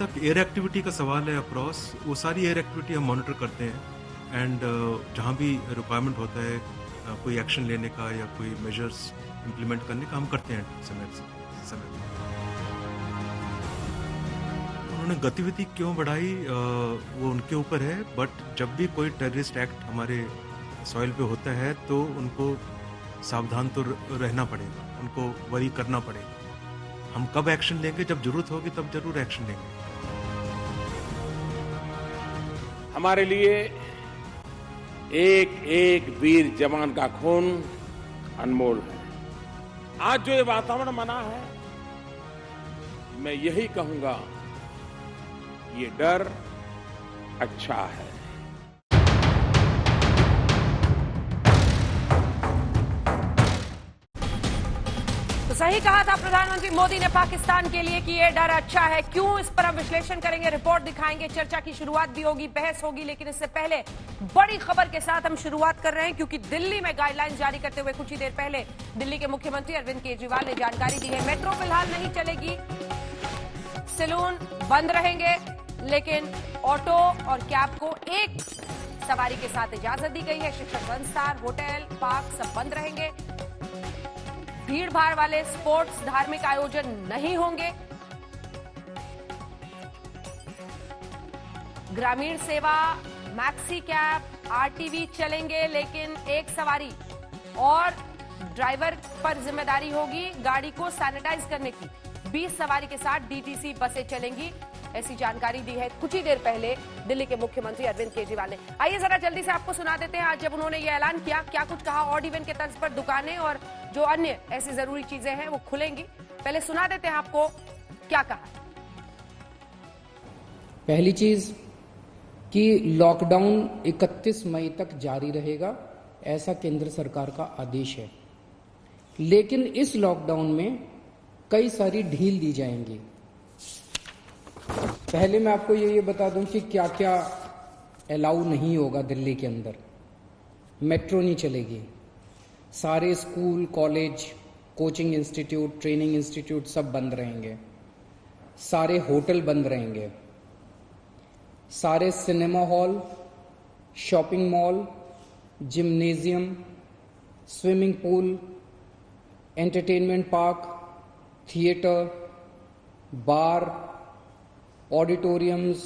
तक air activity का सवाल है अक्रॉस, वो सारी एयर एक्टिविटी हम मॉनिटर करते हैं एंड जहाँ भी रिक्वायरमेंट होता है कोई एक्शन लेने का या कोई मेजर्स इम्प्लीमेंट करने का हम करते हैं समय पर। उन्होंने गतिविधि क्यों बढ़ाई वो उनके ऊपर है, बट जब भी कोई टेररिस्ट एक्ट हमारे सॉइल पे होता है तो उनको सावधान तो रहना पड़ेगा, उनको वरी करना पड़ेगा। हम कब एक्शन लेंगे, जब जरूरत होगी तब जरूर एक्शन लेंगे। हमारे लिए एक एक वीर जवान का खून अनमोल है। आज जो ये वातावरण बना है, मैं यही कहूंगा, ये डर अच्छा है। तो सही कहा था प्रधानमंत्री मोदी ने पाकिस्तान के लिए कि ये डर अच्छा है। क्यों, इस पर हम विश्लेषण करेंगे, रिपोर्ट दिखाएंगे, चर्चा की शुरुआत भी होगी, बहस होगी। लेकिन इससे पहले बड़ी खबर के साथ हम शुरुआत कर रहे हैं, क्योंकि दिल्ली में गाइडलाइंस जारी करते हुए कुछ ही देर पहले दिल्ली के मुख्यमंत्री अरविंद केजरीवाल ने जानकारी दी है। मेट्रो फिलहाल नहीं चलेगी, सैलून बंद रहेंगे, लेकिन ऑटो और कैब को एक सवारी के साथ इजाजत दी गई है। शिक्षण संस्थान, होटल, पार्क सब बंद रहेंगे। भीड़ भाड़ वाले स्पोर्ट्स, धार्मिक आयोजन नहीं होंगे। ग्रामीण सेवा, मैक्सी कैब, आरटीवी चलेंगे, लेकिन एक सवारी और ड्राइवर पर जिम्मेदारी होगी गाड़ी को सैनिटाइज करने की। 20 सवारी के साथ डीटीसी बसें चलेंगी, ऐसी जानकारी दी है कुछ ही देर पहले दिल्ली के मुख्यमंत्री अरविंद केजरीवाल ने। आइए जरा जल्दी से आपको सुना देते हैं आज जब उन्होंने ये ऐलान किया, क्या कुछ कहा। ऑड इवन के तर्ज पर दुकानें और जो अन्य ऐसी जरूरी चीजें हैं वो खुलेंगी। पहले सुना देते हैं आपको क्या कहा। पहली चीज कि लॉकडाउन 31 मई तक जारी रहेगा, ऐसा केंद्र सरकार का आदेश है। लेकिन इस लॉकडाउन में कई सारी ढील दी जाएंगी। पहले मैं आपको ये बता दूं कि क्या क्या अलाउ नहीं होगा दिल्ली के अंदर। मेट्रो नहीं चलेगी, सारे school, college, coaching institute, training institute सब बंद रहेंगे, सारे होटल बंद रहेंगे, सारे cinema hall, shopping mall, gymnasium, swimming pool, entertainment park, theatre, bar, auditoriums,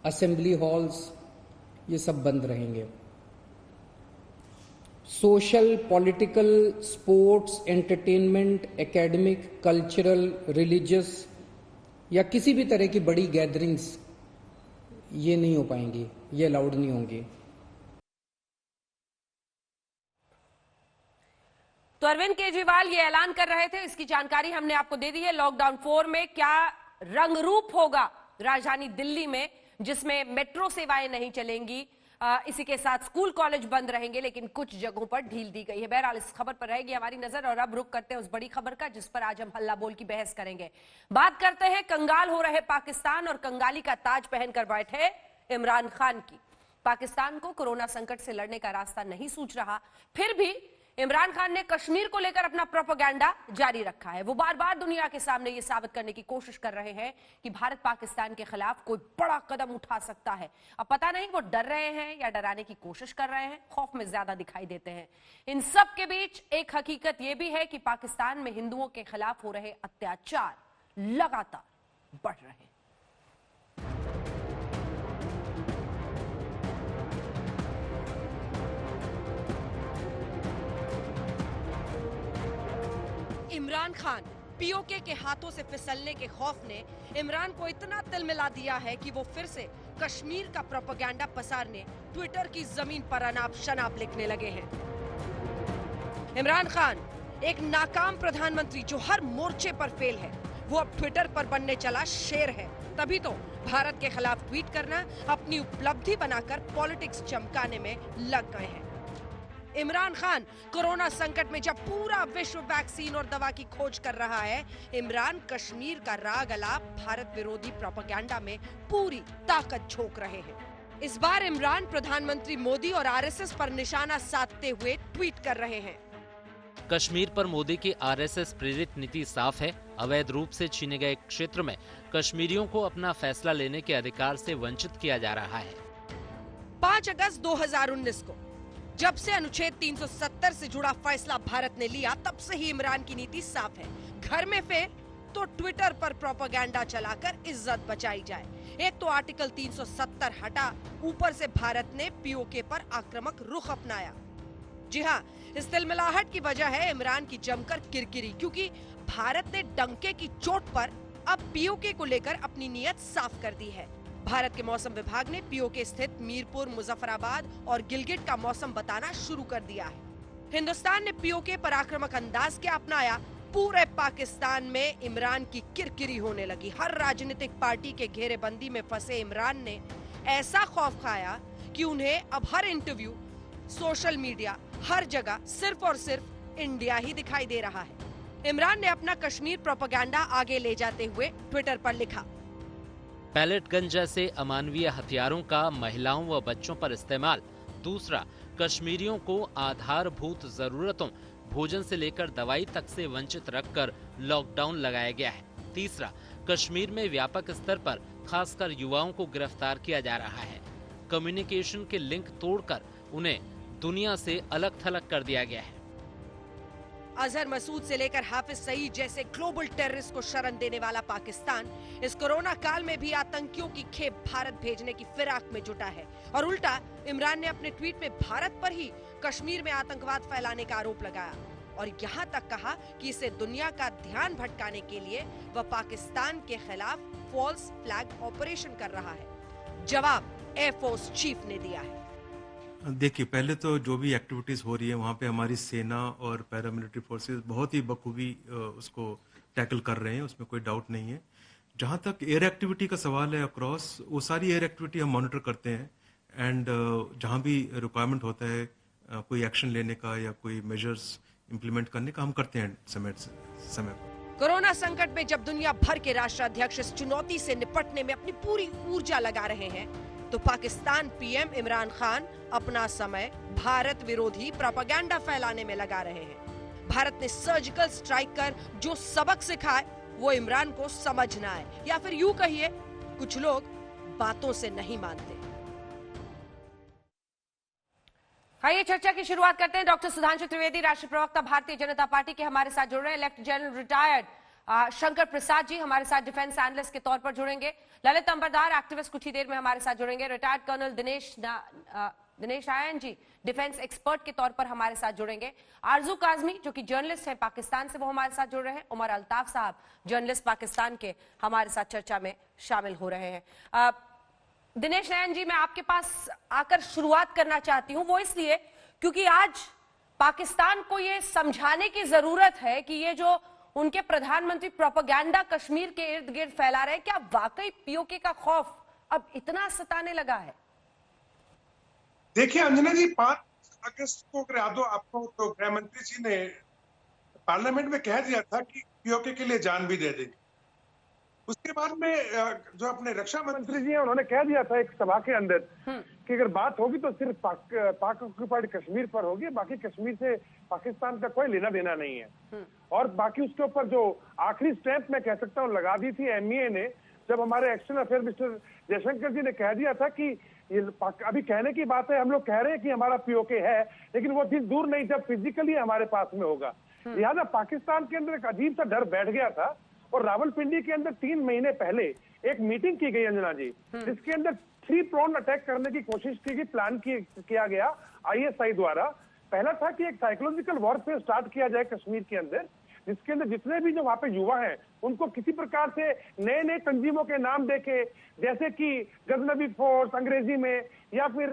assembly halls, ये सब बंद रहेंगे। Social, political, sports, entertainment, academic, cultural, religious या किसी भी तरह की बड़ी गैदरिंग्स ये नहीं हो पाएंगी, ये अलाउड नहीं होंगी। तो अरविंद केजरीवाल ये ऐलान कर रहे थे, इसकी जानकारी हमने आपको दे दी है। लॉकडाउन 4 में क्या रंग रूप होगा राजधानी दिल्ली में, जिसमें मेट्रो सेवाएं नहीं चलेंगी, इसी के साथ स्कूल कॉलेज बंद रहेंगे, लेकिन कुछ जगहों पर ढील दी गई है। बहरहाल इस खबर पर रहेगी हमारी नजर। और अब रुक करते हैं उस बड़ी खबर का जिस पर आज हम हल्ला बोल की बहस करेंगे। बात करते हैं कंगाल हो रहे पाकिस्तान और कंगाली का ताज पहनकर बैठे इमरान खान की। पाकिस्तान को कोरोना संकट से लड़ने का रास्ता नहीं सूझ रहा, फिर भी इमरान खान ने कश्मीर को लेकर अपना प्रोपेगेंडा जारी रखा है। वो बार बार दुनिया के सामने ये साबित करने की कोशिश कर रहे हैं कि भारत पाकिस्तान के खिलाफ कोई बड़ा कदम उठा सकता है। अब पता नहीं वो डर रहे हैं या डराने की कोशिश कर रहे हैं, खौफ में ज्यादा दिखाई देते हैं। इन सब के बीच एक हकीकत यह भी है कि पाकिस्तान में हिंदुओं के खिलाफ हो रहे अत्याचार लगातार बढ़ रहे हैं। इमरान खान, पीओके के हाथों से फिसलने के खौफ ने इमरान को इतना तिलमिला दिया है कि वो फिर से कश्मीर का प्रोपेगेंडा पसारने ट्विटर की जमीन पर अनाप शनाप लिखने लगे हैं। इमरान खान एक नाकाम प्रधानमंत्री जो हर मोर्चे पर फेल है, वो अब ट्विटर पर बनने चला शेर है। तभी तो भारत के खिलाफ ट्वीट करना अपनी उपलब्धि बनाकर पॉलिटिक्स चमकाने में लग गए हैं। इमरान खान कोरोना संकट में जब पूरा विश्व वैक्सीन और दवा की खोज कर रहा है, इमरान कश्मीर का राग अलाप भारत विरोधी प्रोपेगेंडा में पूरी ताकत झोंक रहे हैं। इस बार इमरान प्रधानमंत्री मोदी और आरएसएस पर निशाना साधते हुए ट्वीट कर रहे हैं। कश्मीर पर मोदी की आरएसएस प्रेरित नीति साफ है। अवैध रूप से छीने गए क्षेत्र में कश्मीरियों को अपना फैसला लेने के अधिकार से वंचित किया जा रहा है। 5 अगस्त 2019 को जब से अनुच्छेद 370 से जुड़ा फैसला भारत ने लिया, तब से ही इमरान की नीति साफ है। घर में फेर तो ट्विटर पर प्रोपेगेंडा चलाकर इज्जत बचाई जाए। एक तो आर्टिकल 370 हटा, ऊपर से भारत ने पीओके पर आक्रामक रुख अपनाया। जी हाँ, इस तिलमिलाहट की वजह है इमरान की जमकर किरकिरी, क्योंकि भारत ने डंके की चोट पर अब पीओके को लेकर अपनी नीयत साफ कर दी है। भारत के मौसम विभाग ने पीओके स्थित मीरपुर, मुजफ्फराबाद और गिलगिट का मौसम बताना शुरू कर दिया है। हिंदुस्तान ने पीओके पर आक्रामक अंदाज क्या अपनाया, पूरे पाकिस्तान में इमरान की किरकिरी होने लगी। हर राजनीतिक पार्टी के घेरेबंदी में फंसे इमरान ने ऐसा खौफ खाया कि उन्हें अब हर इंटरव्यू, सोशल मीडिया, हर जगह सिर्फ और सिर्फ इंडिया ही दिखाई दे रहा है। इमरान ने अपना कश्मीर प्रोपेगेंडा आगे ले जाते हुए ट्विटर पर लिखा, पैलेट गन जैसे अमानवीय हथियारों का महिलाओं व बच्चों पर इस्तेमाल। दूसरा, कश्मीरियों को आधारभूत जरूरतों, भोजन से लेकर दवाई तक से वंचित रखकर लॉकडाउन लगाया गया है। तीसरा, कश्मीर में व्यापक स्तर पर खासकर युवाओं को गिरफ्तार किया जा रहा है। कम्युनिकेशन के लिंक तोड़कर उन्हें दुनिया से अलग थलग कर दिया गया है। अजहर मसूद से लेकर हाफिज सईद जैसे ग्लोबल टेररिस्ट को शरण देने वाला पाकिस्तान इस कोरोना काल में भी आतंकियों की खेप भारत भेजने की फिराक में जुटा है। और उल्टा इमरान ने अपने ट्वीट में भारत पर ही कश्मीर में आतंकवाद फैलाने का आरोप लगाया और यहाँ तक कहा कि इसे दुनिया का ध्यान भटकाने के लिए वह पाकिस्तान के खिलाफ फॉल्स फ्लैग ऑपरेशन कर रहा है। जवाब एयरफोर्स चीफ ने दिया है। देखिए, पहले तो जो भी एक्टिविटीज़ हो रही है वहाँ पे हमारी सेना और पैरामिलिट्री फोर्सेस बहुत ही बखूबी उसको टैकल कर रहे हैं, उसमें कोई डाउट नहीं है। जहाँ तक एयर एक्टिविटी का सवाल है अक्रॉस, वो सारी एयर एक्टिविटी हम मॉनिटर करते हैं एंड जहाँ भी रिक्वायरमेंट होता है कोई एक्शन लेने का या कोई मेजर्स इम्प्लीमेंट करने का, हम करते हैं समय पर। कोरोना संकट में जब दुनिया भर के राष्ट्राध्यक्ष इस चुनौती से निपटने में अपनी पूरी ऊर्जा लगा रहे हैं, तो पाकिस्तान पीएम इमरान खान अपना समय भारत विरोधी प्रोपेगेंडा फैलाने में लगा रहे हैं। भारत ने सर्जिकल स्ट्राइक कर जो सबक सिखाए वो इमरान को समझ ना आए, या फिर यूं कहिए कुछ लोग बातों से नहीं मानते। आइए चर्चा की शुरुआत करते हैं। डॉक्टर सुधांशु त्रिवेदी, राष्ट्रीय प्रवक्ता भारतीय जनता पार्टी के हमारे साथ जुड़ रहे हैं। Left general retired Shankar Prasad ji हमारे साथ डिफेंस एनालिस्ट के तौर पर जुड़ेंगे। ललित अंबरदार, एक्टिविस्ट, कुछ ही देर में हमारे साथ जुड़ेंगे। रिटायर्ड कर्नल दिनेश आयन जी, डिफेंस एक्सपर्ट के तौर पर हमारे साथ जुड़ेंगे। आरजू काजमी जो कि जर्नलिस्ट है पाकिस्तान से, वो हमारे साथ जुड़ रहे हैं। उमर अल्ताफ साहब, जर्नलिस्ट पाकिस्तान के, हमारे साथ चर्चा में शामिल हो रहे हैं। दिनेश आयन जी, मैं आपके पास आकर शुरुआत करना चाहती हूं, वो इसलिए क्योंकि आज पाकिस्तान को ये समझाने की जरूरत है कि ये जो उनके प्रधानमंत्री प्रोपेगेंडा कश्मीर के इर्द गिर्द फैला रहे हैं, क्या वाकई पीओके का खौफ अब इतना सताने लगा है? देखिए अंजना जी, 5 अगस्त को अगर याद हो आपको, तो गृह मंत्री जी ने पार्लियामेंट में कह दिया था कि पीओके के लिए जान भी दे देंगे। उसके बाद में जो अपने रक्षा मंत्री जी हैं, उन्होंने कह दिया था एक सभा के अंदर कि अगर बात होगी तो सिर्फ पाक ऑक्युपाइड कश्मीर पर होगी, बाकी कश्मीर से पाकिस्तान का कोई लेना देना नहीं है। और बाकी उसके ऊपर जो आखिरी स्टैंप मैं कह सकता हूँ लगा दी थी एमईए ने, जब हमारे एक्सटर्नल अफेयर मिस्टर जयशंकर जी ने कह दिया था कि ये अभी कहने की बात है, हम लोग कह रहे हैं कि हमारा पीओके है, लेकिन वो दिन दूर नहीं जब फिजिकली हमारे पास में होगा। लिहाजा पाकिस्तान के अंदर एक अजीब सा डर बैठ गया था। और रावलपिंडी के अंदर 3 महीने पहले एक मीटिंग की गई अंजना जी, जिसके अंदर 3 प्रोन अटैक करने की कोशिश की गई, प्लान किया गया आईएसआई द्वारा। पहला था कि एक साइकोलॉजिकल वॉरफेयर स्टार्ट किया जाए कश्मीर के अंदर, जिसके अंदर जितने भी जो वहां पे युवा हैं उनको किसी प्रकार से नए नए तंजीमों के नाम देके, जैसे कि गजनबी फोर्स अंग्रेजी में, या फिर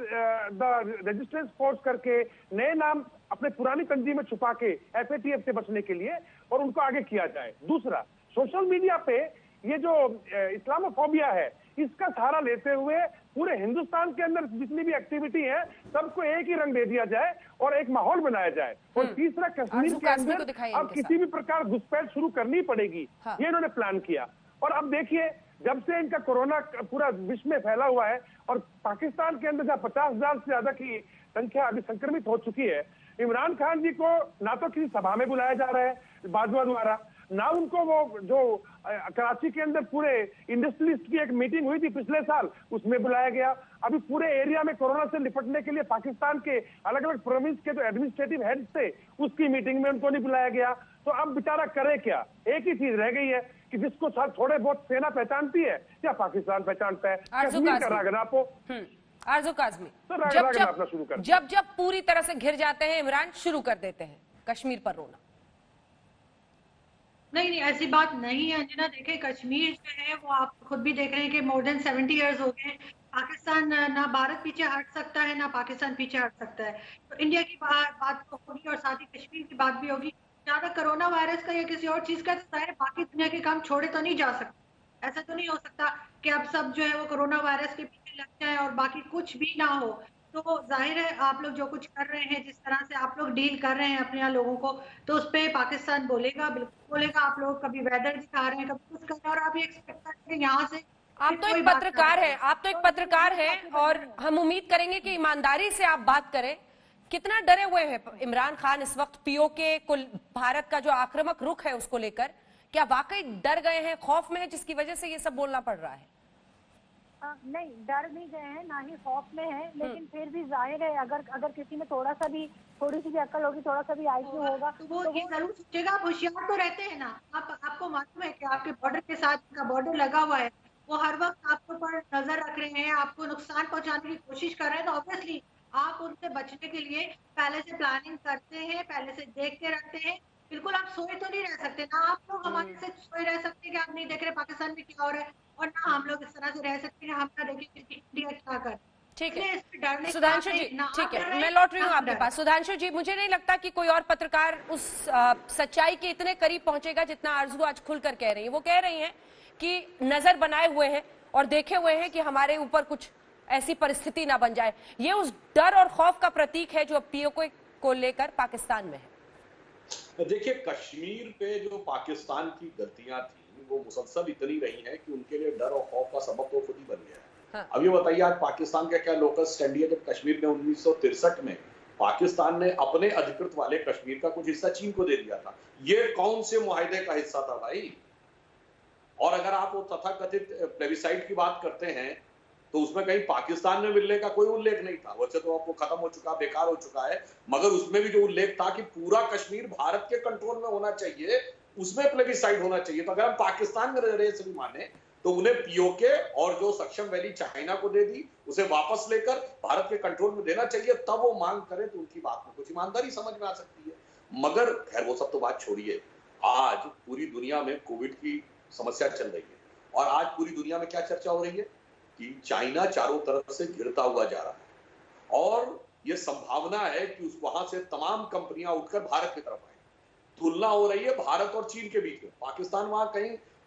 द रेजिस्टेंस फोर्स करके नए नाम अपने पुरानी तंजीम में छुपा के एफएटीएफ से बचने के लिए, और उनको आगे किया जाए। दूसरा, सोशल मीडिया पे ये जो इस्लामोफोबिया है, इसका सहारा लेते हुए पूरे हिंदुस्तान के अंदर जितनी भी एक्टिविटी है सबको एक ही रंग दे दिया जाए और एक माहौल बनाया जाए। और तीसरा, कश्मीर के अंदर अब किसी भी प्रकार घुसपैठ शुरू करनी पड़ेगी, ये इन्होंने प्लान किया। और अब देखिए, जब से इनका कोरोना पूरा विश्व में फैला हुआ है और पाकिस्तान के अंदर जहाँ 50,000 से ज्यादा की संख्या अभी संक्रमित हो चुकी है, इमरान खान जी को ना तो किसी सभा में बुलाया जा रहा है बाजवा द्वारा, ना उनको वो जो कराची के अंदर पूरे इंडस्ट्रियलिस्ट की एक मीटिंग हुई थी पिछले साल उसमें बुलाया गया। अभी पूरे एरिया में कोरोना से निपटने के लिए पाकिस्तान के अलग अलग प्रोविंस के जो एडमिनिस्ट्रेटिव हेड थे उसकी मीटिंग में उनको नहीं बुलाया गया। तो अब बेचारा करे क्या? एक ही चीज रह गई है कि जिसको थोड़े बहुत सेना पहचानती है या पाकिस्तान पहचानता है, कश्मीर का रागनापो। आरजू काज़मी, तो रागना अपना शुरू कर जब पूरी तरह से घिर जाते हैं इमरान, शुरू कर देते हैं कश्मीर पर रोना। नहीं, ऐसी बात नहीं है अंजना। देखें, कश्मीर जो है वो आप खुद भी देख रहे हैं कि मोर देन 70 इयर्स हो गए। पाकिस्तान ना भारत पीछे हट सकता है ना पाकिस्तान पीछे हट सकता है। तो इंडिया की बात तो होगी और साथ ही कश्मीर की बात भी होगी। ज्यादा कोरोना वायरस का या किसी और चीज का तो सारे बाकी दुनिया के काम छोड़े तो नहीं जा सकते। ऐसा तो नहीं हो सकता कि अब सब जो है वो कोरोना वायरस के पीछे लग जाए और बाकी कुछ भी ना हो। तो जाहिर है आप लोग जो कुछ कर रहे हैं, जिस तरह से आप लोग डील कर रहे हैं अपने यहाँ लोगों को, तो उस पर पाकिस्तान बोलेगा, बिल्कुल बोलेगा। आप लोग कभी वेदर दिखा रहे हैं, कभी कुछ कर रहे हैं और आप ये एक्सपेक्ट करते हैं यहाँ से। आप तो एक पत्रकार हैं और हम उम्मीद करेंगे कि ईमानदारी से आप बात करें। कितना डरे हुए हैं इमरान खान इस वक्त पीओके को, भारत का जो आक्रामक रुख है उसको लेकर? क्या वाकई डर गए हैं, खौफ में है, जिसकी वजह से ये सब बोलना पड़ रहा है? नहीं, डर नहीं गए हैं, ना ही खौफ में है, लेकिन फिर भी जाहिर है अगर किसी में थोड़ी सी भी अक्ल होगी, थोड़ा सा भी आईक्यू होगा तो वो ये जरूर सोचेगा। आप होशियार तो रहते हैं ना, आपको मालूम है कि आपके बॉर्डर के साथ का बॉर्डर लगा हुआ है, वो हर वक्त आपके ऊपर नजर रख रहे हैं, आपको नुकसान पहुंचाने की कोशिश कर रहे हैं। तो ऑब्वियसली आप उनसे बचने के लिए पहले से प्लानिंग करते हैं, पहले से देख के रखते हैं। बिल्कुल आप सोए तो नहीं रह सकते ना, आप लोग हमारे से सोए रह सकते कि आप नहीं देख रहे पाकिस्तान में क्या हो रहा है, और ना हम लोग इस तरह से रह सकते हैं हम ना देखें कि इंडिया क्या कर। ठीक है डरने सुधांशु जी, ठीक है, मैं लौट रही हूँ आपके पास। सुधांशु जी, मुझे नहीं लगता कि कोई और पत्रकार उस सच्चाई के इतने करीब पहुंचेगा जितना आरजू आज खुलकर कह रही है। वो कह रही हैं कि नजर बनाए हुए हैं और देखे हुए हैं कि हमारे ऊपर कुछ ऐसी परिस्थिति ना बन जाए। ये उस डर और खौफ का प्रतीक है जो पीओके को लेकर पाकिस्तान में है। देखिए, कश्मीर पे जो पाकिस्तान की गलतियां थी वो मुसलसल इतनी रही हैं कि उनके लिए डर और खौफ का सबब तो खुद ही बन गया है। हाँ। अब ये बताइए, आज पाकिस्तान का क्या लोकल स्टैंड है जब कश्मीर में 1963 में पाकिस्तान ने अपने अधिकृत वाले कश्मीर का कुछ हिस्सा चीन को दे दिया था? ये कौन से मुआहिदे का हिस्सा था भाई? और अगर आप वो तथाकथित प्लेबिसाइट की बात करते हैं तो उसमें कहीं पाकिस्तान में मिलने का कोई उल्लेख नहीं था। वैसे तो आपको खत्म हो चुका, बेकार हो चुका है, मगर उसमें भी जो उल्लेख था कि पूरा कश्मीर भारत के कंट्रोल में होना चाहिए, उसमें प्लेबिसाइट होना चाहिए। तो अगर हम पाकिस्तान में रह रहे से भी माने तो उन्हें पीओके और जो सक्षम वैली चाइना को दे दी उसे वापस लेकर भारत के कंट्रोल में देना चाहिए, तब वो मांग करे तो उनकी बात में कुछ ईमानदारी समझ में आ सकती है। मगर खैर वो सब तो बात छोड़िए, आज पूरी दुनिया में कोविड की समस्या चल रही है और आज पूरी दुनिया में क्या चर्चा हो रही है कि चाइना चारों तरफ से घिरता हुआ जा रहा है और यह संभावना है कि वहां से तमाम कंपनियां उठकर भारत की तरफ आए। तुलना हो रही है भारत और चीन के बीच में। पाकिस्तान वहां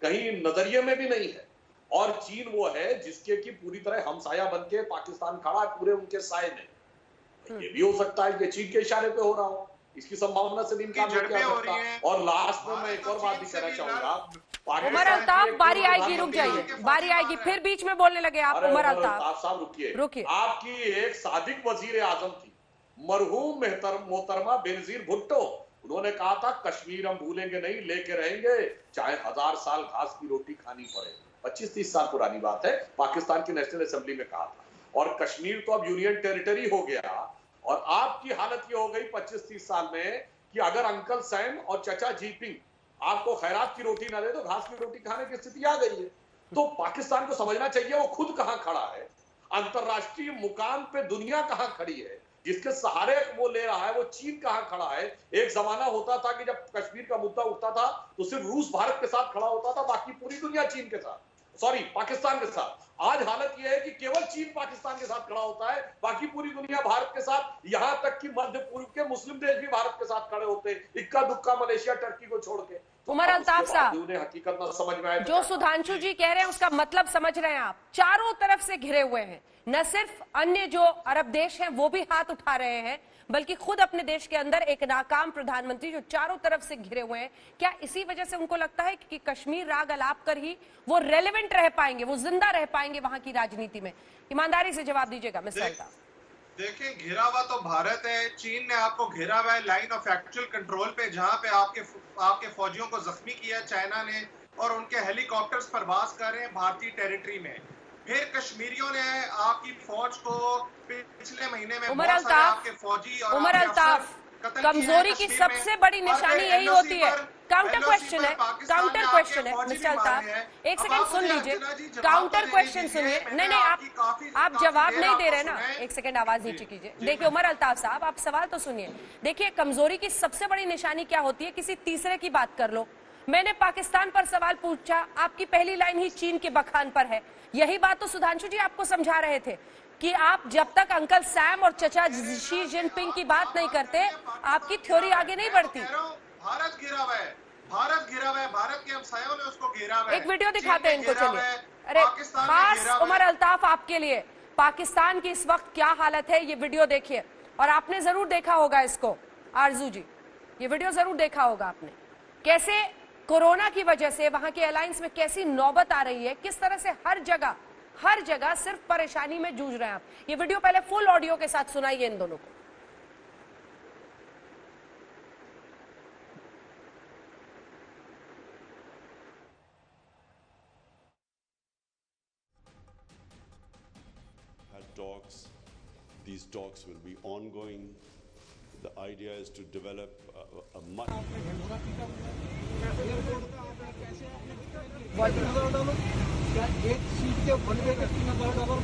कहीं नजरिए में भी नहीं है और चीन वो है जिसके की पूरी तरह हमसाया बन के पाकिस्तान खड़ा है पूरे उनके साए में। ये भी हो सकता है कि चीन के इशारे पे हो रहा हो, इसकी संभावना से भी इनकार नहीं किया सकता। और लास्ट में मैं एक और बात भी कहना चाहूंगा, उमर अल्ताफ, बारी आएगी, रुक जाइए, बारी आएगी, फिर बीच में बोलने लगे आप। उमर अल्ताफ साहब रुकिए। आपकी एक सादिक वजीर आजम थी मरहूम मोहतरमा बेनजीर भुट्टो, उन्होंने कहा था कश्मीर हम भूलेंगे नहीं, लेके रहेंगे चाहे 1000 साल घास की रोटी खानी पड़े। 25-30 साल पुरानी बात है, पाकिस्तान की नेशनल असेंबली में कहा था। और कश्मीर तो अब यूनियन टेरिटरी हो गया और आपकी हालत ये हो गई 25-30 साल में कि अगर अंकल सैम और चचा जीपिंग आपको खैरात की रोटी ना दे तो घास की रोटी खाने की स्थिति आ गई है। तो पाकिस्तान को समझना चाहिए वो खुद कहां खड़ा है, अंतरराष्ट्रीय मुकाम पे दुनिया कहां खड़ी है, जिसके सहारे वो ले रहा है वो चीन कहां खड़ा है। एक जमाना होता था कि जब कश्मीर का मुद्दा उठता था तो सिर्फ रूस भारत के साथ खड़ा होता था, बाकी पूरी दुनिया चीन के साथ, सॉरी पाकिस्तान के साथ। आज हालत यह है कि केवल चीन पाकिस्तान के साथ खड़ा होता है, बाकी पूरी दुनिया भारत के साथ, यहां तक कि मध्य पूर्व के मुस्लिम देश भी भारत के साथ खड़े होते हैं, इक्का दुक्का मलेशिया टर्की को छोड़ के। उमर अल्ताफ साहब, उन्हें हकीकत न समझ में आए जो सुधांशु जी कह रहे हैं उसका मतलब समझ रहे हैं आप? चारों तरफ से घिरे हुए हैं, न सिर्फ अन्य जो अरब देश हैं वो भी हाथ उठा रहे हैं, बल्कि खुद अपने देश के अंदर एक नाकाम प्रधानमंत्री जो चारों तरफ से घिरे हुए हैं। क्या इसी वजह से उनको लगता है कि कश्मीर राग अलाप कर ही वो रेलेवेंट रह पाएंगे, वो जिंदा रह पाएंगे वहां की राजनीति में? ईमानदारी से जवाब दीजिएगा मिस्टर अल्ताफ। देखें, घिरा हुआ तो भारत है। चीन ने आपको घेरा हुआ है लाइन ऑफ एक्चुअल कंट्रोल पे, जहां पे आपके फौजियों को जख्मी किया चाइना ने, और उनके हेलीकॉप्टर्स प्रवास कर रहे हैं भारतीय टेरिटरी में। फिर कश्मीरियों ने आपकी फौज को पिछले महीने में उमर अल्ताफ, उमर अल्ताफ, कमजोरी की सबसे बड़ी निशानी यही होती है। काउंटर क्वेश्चन है, काउंटर क्वेश्चन है मिस्टर अल्ताफ, एक सेकंड सुन लीजिए, काउंटर क्वेश्चन सुनिए। नहीं नहीं, आप जवाब नहीं दे रहे ना, एक सेकंड आवाज नीचे कीजिए। देखिए उमर अल्ताफ साहब, आप सवाल तो सुनिए। देखिए कमजोरी की सबसे बड़ी निशानी क्या होती है, किसी तीसरे की बात कर लो। मैंने पाकिस्तान पर सवाल पूछा, आपकी पहली लाइन ही चीन के बखान पर है। यही बात तो सुधांशु जी आपको समझा रहे थे कि आप जब तक अंकल सैम और चचा शी जिनपिंग की बात नहीं करते, आपकी थ्योरी आगे नहीं बढ़ती। भारत घिरा हुआ है, भारत घिरा हुआ है, भारत के हमसायों ने उसको घेरा हुआ है। एक वीडियो दिखाते हैं इनको, चलिए। अरे खास उमर अल्ताफ आपके लिए पाकिस्तान की इस वक्त क्या हालत है, ये वीडियो देखिए। और आपने जरूर देखा होगा इसको, आरजू जी, ये वीडियो जरूर देखा होगा आपने, कैसे कोरोना की वजह से वहां के अलायंस में कैसी नौबत आ रही है, किस तरह से हर जगह सिर्फ परेशानी में जूझ रहे हैं आप। ये वीडियो पहले फुल ऑडियो के साथ सुनाइए इन दोनों को। Talks. These talks will be ongoing. The idea is to develop a much. एक सीट के बनवे के $3,000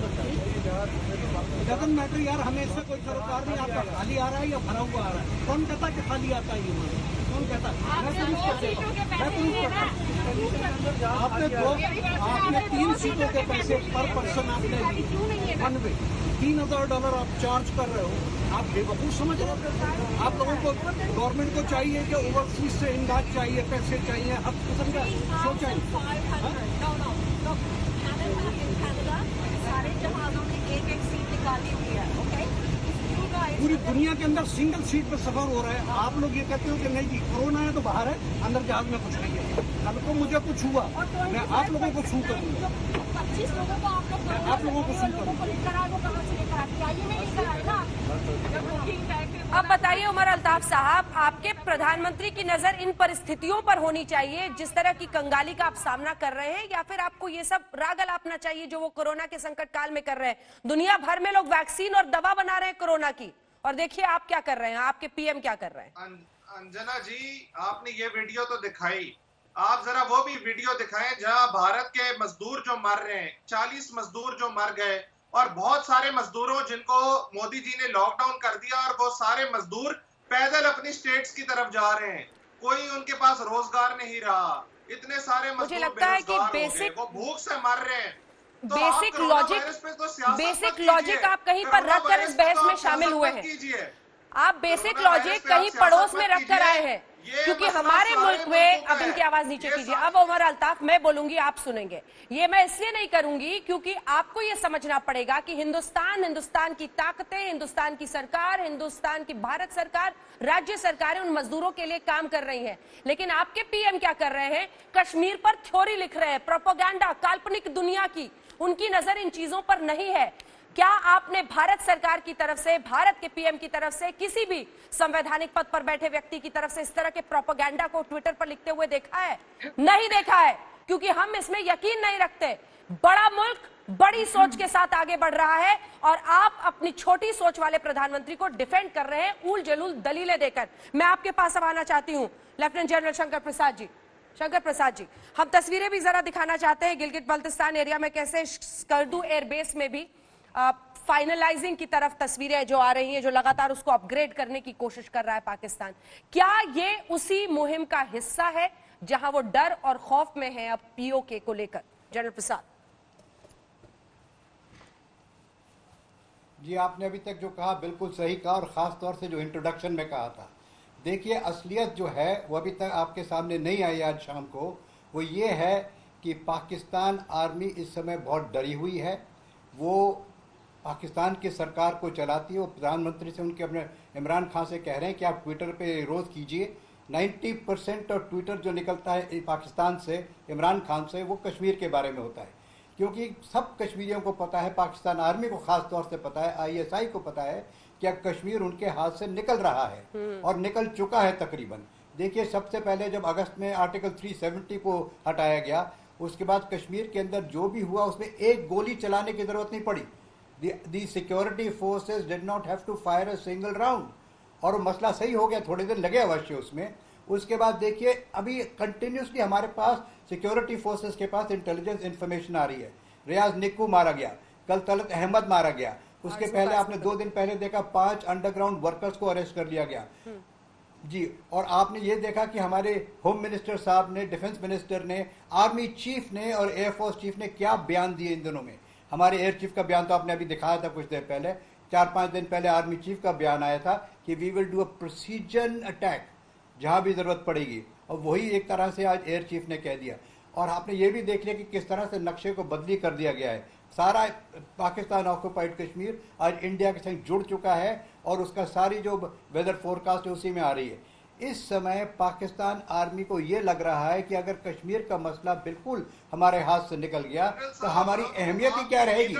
डजंट मैटर यार, हमें इससे कोई सरोकार नहीं। आपका खाली आ रहा है या भरा हुआ आ रहा है? कौन कहता कि खाली आता है? ये कौन कहता है? आपने 3 सीटों के पैसे पर पर्सन आपने बनवे $3,000 आप चार्ज कर रहे हो। आप बेवकूफ समझ रहे हो? आप लोगों को गवर्नमेंट को चाहिए कि ओवरसीज से इमदाद चाहिए, पैसे चाहिए, हर किस्म का सोच चाहिए। सारे जहाजों ने एक सीट निकाली हुई है। ओके, पूरी दुनिया के अंदर सिंगल सीट पर सफर हो रहा है। आप लोग ये कहते हो कि नहीं जी कोरोना है तो बाहर है, अंदर जहाज में कुछ नहीं है। कल को मुझे कुछ हुआ, मैं आप लोगों को छू करूंगा। 25 लोगों को आप लोगों को छू करूंगा। अब बताइए उमर अल्ताफ साहब, आपके प्रधानमंत्री की नजर इन परिस्थितियों पर होनी चाहिए जिस तरह की कंगाली का आप सामना कर रहे हैं, या फिर आपको ये सब राग अलापना चाहिए जो वो कोरोना के संकट काल में कर रहे हैं? दुनिया भर में लोग वैक्सीन और दवा बना रहे हैं कोरोना की, और देखिए आप क्या कर रहे हैं, आपके पीएम क्या कर रहे हैं। अंजना जी, आपने ये वीडियो तो दिखाई, आप जरा वो भी वीडियो दिखाएं जहां भारत के मजदूर जो मर रहे हैं, 40 मजदूर जो मर गए, और बहुत सारे मजदूरों जिनको मोदी जी ने लॉकडाउन कर दिया, और वो सारे मजदूर पैदल अपनी स्टेट्स की तरफ जा रहे हैं। कोई उनके पास रोजगार नहीं रहा। इतने सारे मजदूर मुझे लगता है कि बेसिक वो भूख से मर रहे हैं। तो बेसिक लॉजिक आप कहीं पर रखकर इस बहस में शामिल हुए हैं। आप बेसिक लॉजिक कहीं पड़ोस में रखकर आए हैं, क्योंकि हमारे मुल्क में, अब इनकी आवाज नीचे कीजिए, अब उमर अल्ताफ मैं बोलूंगी आप सुनेंगे। ये मैं इसलिए नहीं करूंगी क्योंकि आपको ये समझना पड़ेगा कि हिंदुस्तान की ताकतें, हिंदुस्तान की सरकार, हिंदुस्तान की भारत सरकार, राज्य सरकारें उन मजदूरों के लिए काम कर रही हैं। लेकिन आपके पीएम क्या कर रहे हैं? कश्मीर पर थ्योरी लिख रहे हैं, प्रोपेगेंडा, काल्पनिक दुनिया की। उनकी नजर इन चीजों पर नहीं है। क्या आपने भारत सरकार की तरफ से, भारत के पीएम की तरफ से, किसी भी संवैधानिक पद पर बैठे व्यक्ति की तरफ से इस तरह के प्रोपेगेंडा को ट्विटर पर लिखते हुए देखा है? नहीं देखा है, क्योंकि हम इसमें यकीन नहीं रखते। बड़ा मुल्क बड़ी सोच के साथ आगे बढ़ रहा है, और आप अपनी छोटी सोच वाले प्रधानमंत्री को डिफेंड कर रहे हैं उल जलूल दलीलें देकर। मैं आपके पास अब आना चाहती हूं लेफ्टिनेंट जनरल शंकर प्रसाद जी। शंकर प्रसाद जी, हम तस्वीरें भी जरा दिखाना चाहते हैं गिलगित बल्तिस्तान एरिया में कैसे स्कर्दू एयरबेस में भी फाइनलाइजिंग की तरफ तस्वीरें जो आ रही हैं, जो लगातार उसको अपग्रेड करने की कोशिश कर रहा है पाकिस्तान। क्या ये उसी मुहिम का हिस्सा है जहां वो डर और खौफ में है अब पीओके को लेकर? जनरल प्रसाद जी, आपने अभी तक जो कहा बिल्कुल सही कहा, और खास तौर से जो इंट्रोडक्शन में कहा था। देखिए, असलियत जो है वो अभी तक आपके सामने नहीं आई आज शाम को। वो ये है कि पाकिस्तान आर्मी इस समय बहुत डरी हुई है। वो पाकिस्तान की सरकार को चलाती है। वो प्रधानमंत्री से, उनके अपने इमरान खान से कह रहे हैं कि आप ट्विटर पे रोज़ कीजिए। 90% और ट्विटर जो निकलता है पाकिस्तान से, इमरान खान से, वो कश्मीर के बारे में होता है। क्योंकि सब कश्मीरियों को पता है, पाकिस्तान आर्मी को खास तौर से पता है, ISI को पता है कि अब कश्मीर उनके हाथ से निकल रहा है और निकल चुका है तकरीबन। देखिए, सबसे पहले जब अगस्त में आर्टिकल 370 को हटाया गया, उसके बाद कश्मीर के अंदर जो भी हुआ उसमें एक गोली चलाने की जरूरत नहीं पड़ी। The security forces did not have to fire a single round, और वो मसला सही हो गया। थोड़े दिन लगे अवश्य उसमें। उसके बाद देखिए, अभी कंटिन्यूसली हमारे पास सिक्योरिटी फोर्सेस के पास इंटेलिजेंस इंफॉर्मेशन आ रही है। रियाज निक्कू मारा गया, कल तलत अहमद मारा गया, उसके पहले आपने 2 दिन पहले देखा 5 अंडरग्राउंड वर्कर्स को अरेस्ट कर लिया गया जी। और आपने ये देखा कि हमारे होम मिनिस्टर साहब ने, डिफेंस मिनिस्टर ने, आर्मी चीफ ने और एयरफोर्स चीफ ने क्या बयान दिए इन दिनों में। हमारे एयर चीफ का बयान तो आपने अभी दिखाया था कुछ देर पहले, 4-5 दिन पहले आर्मी चीफ का बयान आया था कि we will do a precision attack जहां भी जरूरत पड़ेगी, और वही एक तरह से आज एयर चीफ ने कह दिया। और आपने ये भी देख लिया कि किस तरह से नक्शे को बदली कर दिया गया है। सारा पाकिस्तान ऑक्युपाइड कश्मीर आज इंडिया के संग जुड़ चुका है और उसका सारी जो वेदर फोरकास्ट है उसी में आ रही है। इस समय पाकिस्तान आर्मी को ये लग रहा है कि अगर कश्मीर का मसला बिल्कुल हमारे हाथ से निकल गया तो हमारी अहमियत ही क्या रहेगी।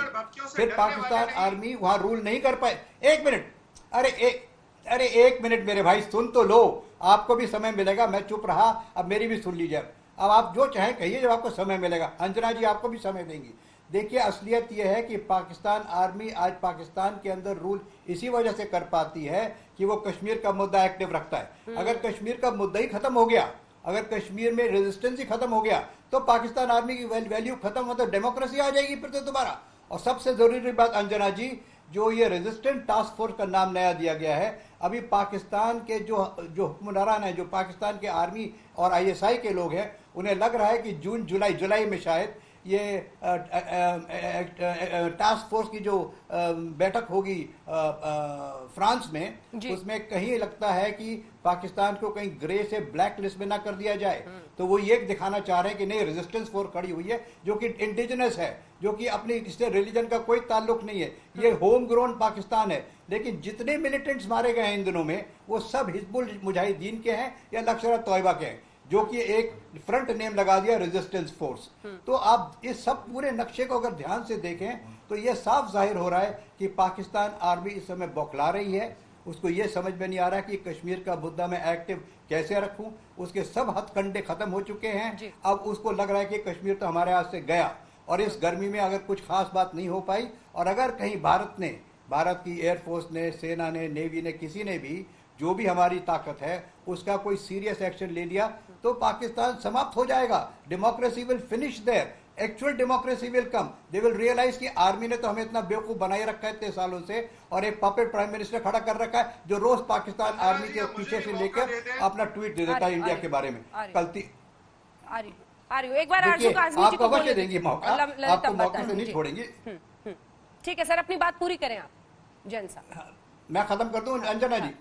फिर पाकिस्तान आर्मी वहां रूल नहीं कर पाए। 1 मिनट, अरे 1 मिनट मेरे भाई, सुन तो लो, आपको भी समय मिलेगा। मैं चुप रहा, अब मेरी भी सुन लीजिए। अब आप जो चाहें कहिए, जब आपको समय मिलेगा। अंजना जी आपको भी समय देंगी। देखिए, असलियत यह है कि पाकिस्तान आर्मी आज पाकिस्तान के अंदर रूल इसी वजह से कर पाती है कि वो कश्मीर का मुद्दा एक्टिव रखता है। अगर कश्मीर का मुद्दा ही खत्म हो गया, अगर कश्मीर में रेजिस्टेंस ही खत्म हो गया, तो पाकिस्तान आर्मी की वैल्यू खत्म हो, तो डेमोक्रेसी आ जाएगी फिर तो दोबारा। और सबसे जरूरी बात अंजना जी, जो ये रेजिस्टेंट टास्क फोर्स का नाम नया दिया गया है, अभी पाकिस्तान के जो हुक्मरान है, जो पाकिस्तान के आर्मी और ISI के लोग हैं, उन्हें लग रहा है कि जुलाई में शायद ये टास्क फोर्स की जो बैठक होगी फ्रांस में, उसमें कहीं लगता है कि पाकिस्तान को कहीं ग्रे से ब्लैक लिस्ट में ना कर दिया जाए। तो वो ये दिखाना चाह रहे हैं कि नहीं, रेजिस्टेंस फोर्स खड़ी हुई है जो कि इंडिजिनस है, जो कि अपनी इससे रिलीजन का कोई ताल्लुक नहीं है, ये होम ग्रोन पाकिस्तान है। लेकिन जितने मिलिटेंट्स मारे गए हैं इन दिनों में, वो सब हिजबुल मुजाहिदीन के हैं या लश्कर तोयबा के हैं, जो कि एक फ्रंट नेम लगा दिया रेजिस्टेंस फोर्स। तो आप इस सब पूरे नक्शे को अगर ध्यान से देखें तो ये साफ जाहिर हो रहा है कि पाकिस्तान आर्मी इस समय बौखला रही है। उसको ये समझ में नहीं आ रहा कि कश्मीर का मुद्दा मैं एक्टिव कैसे रखूं। उसके सब हथकंडे खत्म हो चुके हैं। अब उसको लग रहा है कि कश्मीर तो हमारे हाथ से गया, और इस गर्मी में अगर कुछ खास बात नहीं हो पाई, और अगर कहीं भारत की एयरफोर्स ने, सेना ने, नेवी ने, किसी ने भी जो भी हमारी ताकत है उसका कोई सीरियस एक्शन ले लिया, तो पाकिस्तान समाप्त हो जाएगा। Democracy will finish there, actual democracy will come. They will realise कि आर्मी ने तो हमें इतना बेवकूफ बनाए रखा है इतने सालों से, और एक पपेट प्राइम मिनिस्टर खड़ा कर रखा है जो रोज पाकिस्तान आर्मी के पीछे से लेकर अपना ट्वीट दे देता है इंडिया के बारे में। एक बार आपको अवश्य देंगे मौका, आपको मौके से नहीं छोड़ेंगे। ठीक है सर, अपनी बात पूरी करें आप। जैन साहब, मैं खत्म कर दूं अंजना जी।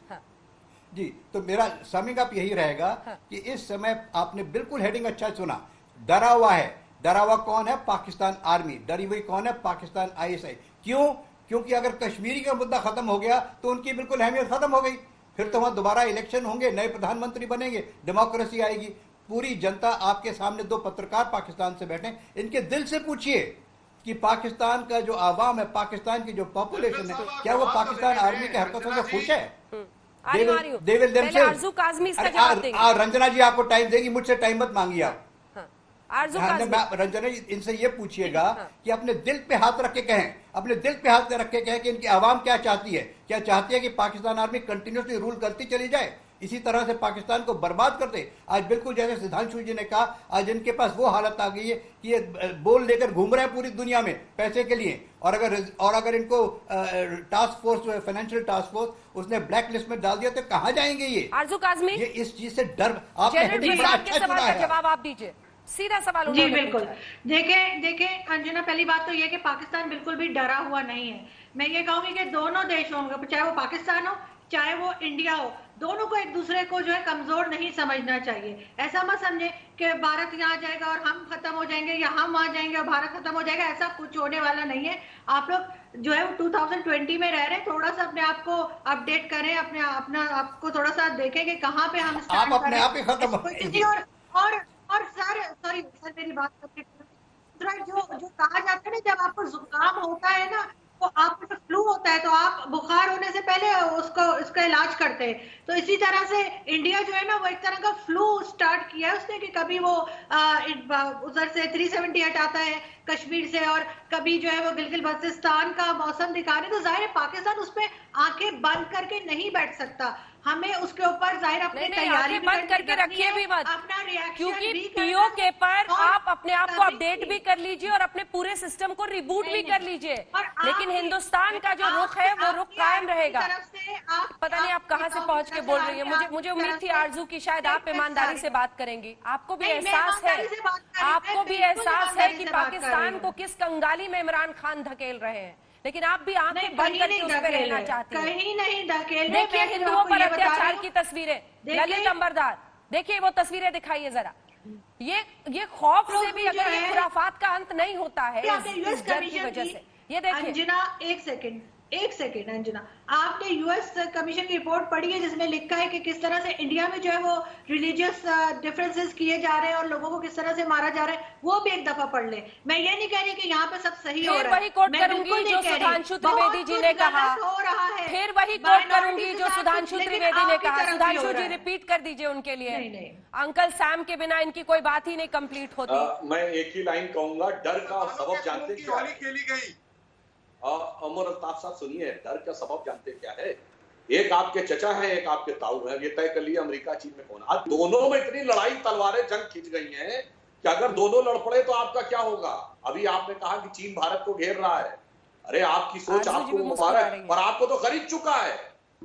जी, तो मेरा समिंग अप यही रहेगा कि इस समय आपने बिल्कुल हेडिंग अच्छा सुना। डरा हुआ है, डरा हुआ कौन है? पाकिस्तान आर्मी। डरी हुई कौन है? पाकिस्तान ISI। क्यों? क्योंकि अगर कश्मीरी का मुद्दा खत्म हो गया तो उनकी बिल्कुल अहमियत खत्म हो गई। फिर तो वहां दोबारा इलेक्शन होंगे, नए प्रधानमंत्री बनेंगे, डेमोक्रेसी आएगी। पूरी जनता आपके सामने, 2 पत्रकार पाकिस्तान से बैठे, इनके दिल से पूछिए कि पाकिस्तान का जो आवाम है, पाकिस्तान की जो पॉपुलेशन है, क्या वो पाकिस्तान आर्मी की हरकतों से खुश है? रंजना जी आपको टाइम देंगी, मुझसे टाइम मत मांगिए आप। रंजना जी, इनसे ये पूछिएगा कि अपने दिल पे हाथ रख के कहें, अपने दिल पे हाथ रख के कहें कि इनकी आवाम क्या चाहती है। क्या चाहती है कि पाकिस्तान आर्मी कंटिन्यूसली रूल करती चली जाए, इसी तरह से पाकिस्तान को बर्बाद कर दे? आज बिल्कुल जैसे सिद्धांशु जी ने कहा, आज इनके पास वो हालत आ गई है कि ये बोल लेकर घूम रहे हैं पूरी दुनिया में पैसे के लिए, और अगर इनको task force, financial task force, उसने ब्लैक लिस्ट में डाल दिया तो कहां जाएंगे ये? आरजू काज़मी, ये इस चीज से डर। आपने अच्छा सवाल का जवाब आप दीजिए, सीधा सवाल। जी बिल्कुल, देखे अंजना, पहली बात तो ये कि पाकिस्तान बिल्कुल भी डरा हुआ नहीं है। मैं ये कहूंगी कि दोनों देशों में, चाहे वो पाकिस्तान हो चाहे वो इंडिया हो, दोनों को एक दूसरे को जो है कमजोर नहीं समझना चाहिए। ऐसा मत समझे कि भारत यहाँ जाएगा और हम खत्म हो जाएंगे, या हम वहां जाएंगे और भारत खत्म हो जाएगा। ऐसा कुछ होने वाला नहीं है। आप लोग जो है वो 2020 में रह रहे हैं, थोड़ा सा अपने आप को अपडेट करें, अपना आपको थोड़ा सा देखें कि कहाँ पे हम स्टैंड अपने आप ही खत्म और सर मेरी बात दूसरा जो कहा जाता है ना, जब आपको जुकाम होता है ना, तो आपको जब फ्लू होता है तो आप बुखार होने से पहले उसका इलाज करते हैं। तो इसी तरह से इंडिया जो है ना, वो एक तरह का फ्लू स्टार्ट किया है उसने, कि कभी वो उधर से 370 हटाता है कश्मीर से, और कभी जो है वो गिलगित बल्तिस्तान का मौसम दिखा रहे। तो जाहिर है पाकिस्तान उस पे आंखें बंद करके नहीं बैठ सकता, हमें उसके ऊपर जाहिर अपनी तैयारी बंद करके रखिए भी मत, अपना रिएक्शन, क्योंकि पीओके पर आप अपने आप को अपडेट भी कर लीजिए और अपने पूरे सिस्टम को रिबूट भी कर लीजिए, लेकिन हिंदुस्तान का जो रुख है वो रुख कायम रहेगा। पता नहीं आप कहां से पहुंच के बोल रही है, मुझे उम्मीद थी आरजू की शायद आप ईमानदारी से बात करेंगी। आपको भी एहसास है, आपको भी एहसास है कि पाकिस्तान को किस कंगाली में इमरान खान धकेल रहे हैं, लेकिन आप भी आंखें बंद करके उस पर रहना चाहती हैं। कहीं नहीं धकेल। देखिए हिंदुओं पर अत्याचार की तस्वीरें, ललित अंबरदार, देखिए वो तस्वीरें दिखाइए जरा। ये खौफ से भी अगर ये खुराफात का अंत नहीं होता है इस डर की वजह से, ये देखिए। अंजना एक सेकेंड अंजना, आपने यूएस कमीशन की रिपोर्ट पढ़ी है जिसमें लिखा है कि किस तरह से इंडिया में जो है वो रिलीजियस डिफरेंसेस किए जा रहे हैं और लोगों को किस तरह से मारा जा रहा है, वो भी एक दफा पढ़ ले। मैं ये नहीं कह रही कि यहाँ पे सब सही हो रहा है, वही कोट करूंगी जो सुधांशु त्रिवेदी जी ने कहा, हो रहा है, फिर वही कोट करूंगी जो सुधांशु त्रिवेदी ने कहा। सुधांशु जी रिपीट कर दीजिए उनके लिए। अंकल सैम के बिना इनकी कोई बात ही नहीं कंप्लीट होती। मैं एक ही लाइन कहूंगा, डर का सबब जानते क्या है? खेली गई। अमर अल्ताफ साहब सुनिए, डर का सबब जानते क्या है? एक आपके चचा हैं, एक आपके ताऊ हैं, ये तय कर लिया अमेरिका चीन में कौन। आज दोनों में इतनी लड़ाई तलवारें जंग खींच गई हैं कि अगर दोनों लड़ पड़े तो आपका क्या होगा? अभी आपने कहा कि चीन भारत को घेर रहा है, अरे आपकी सोच आपको मुबारक, और आपको तो खरीद चुका है।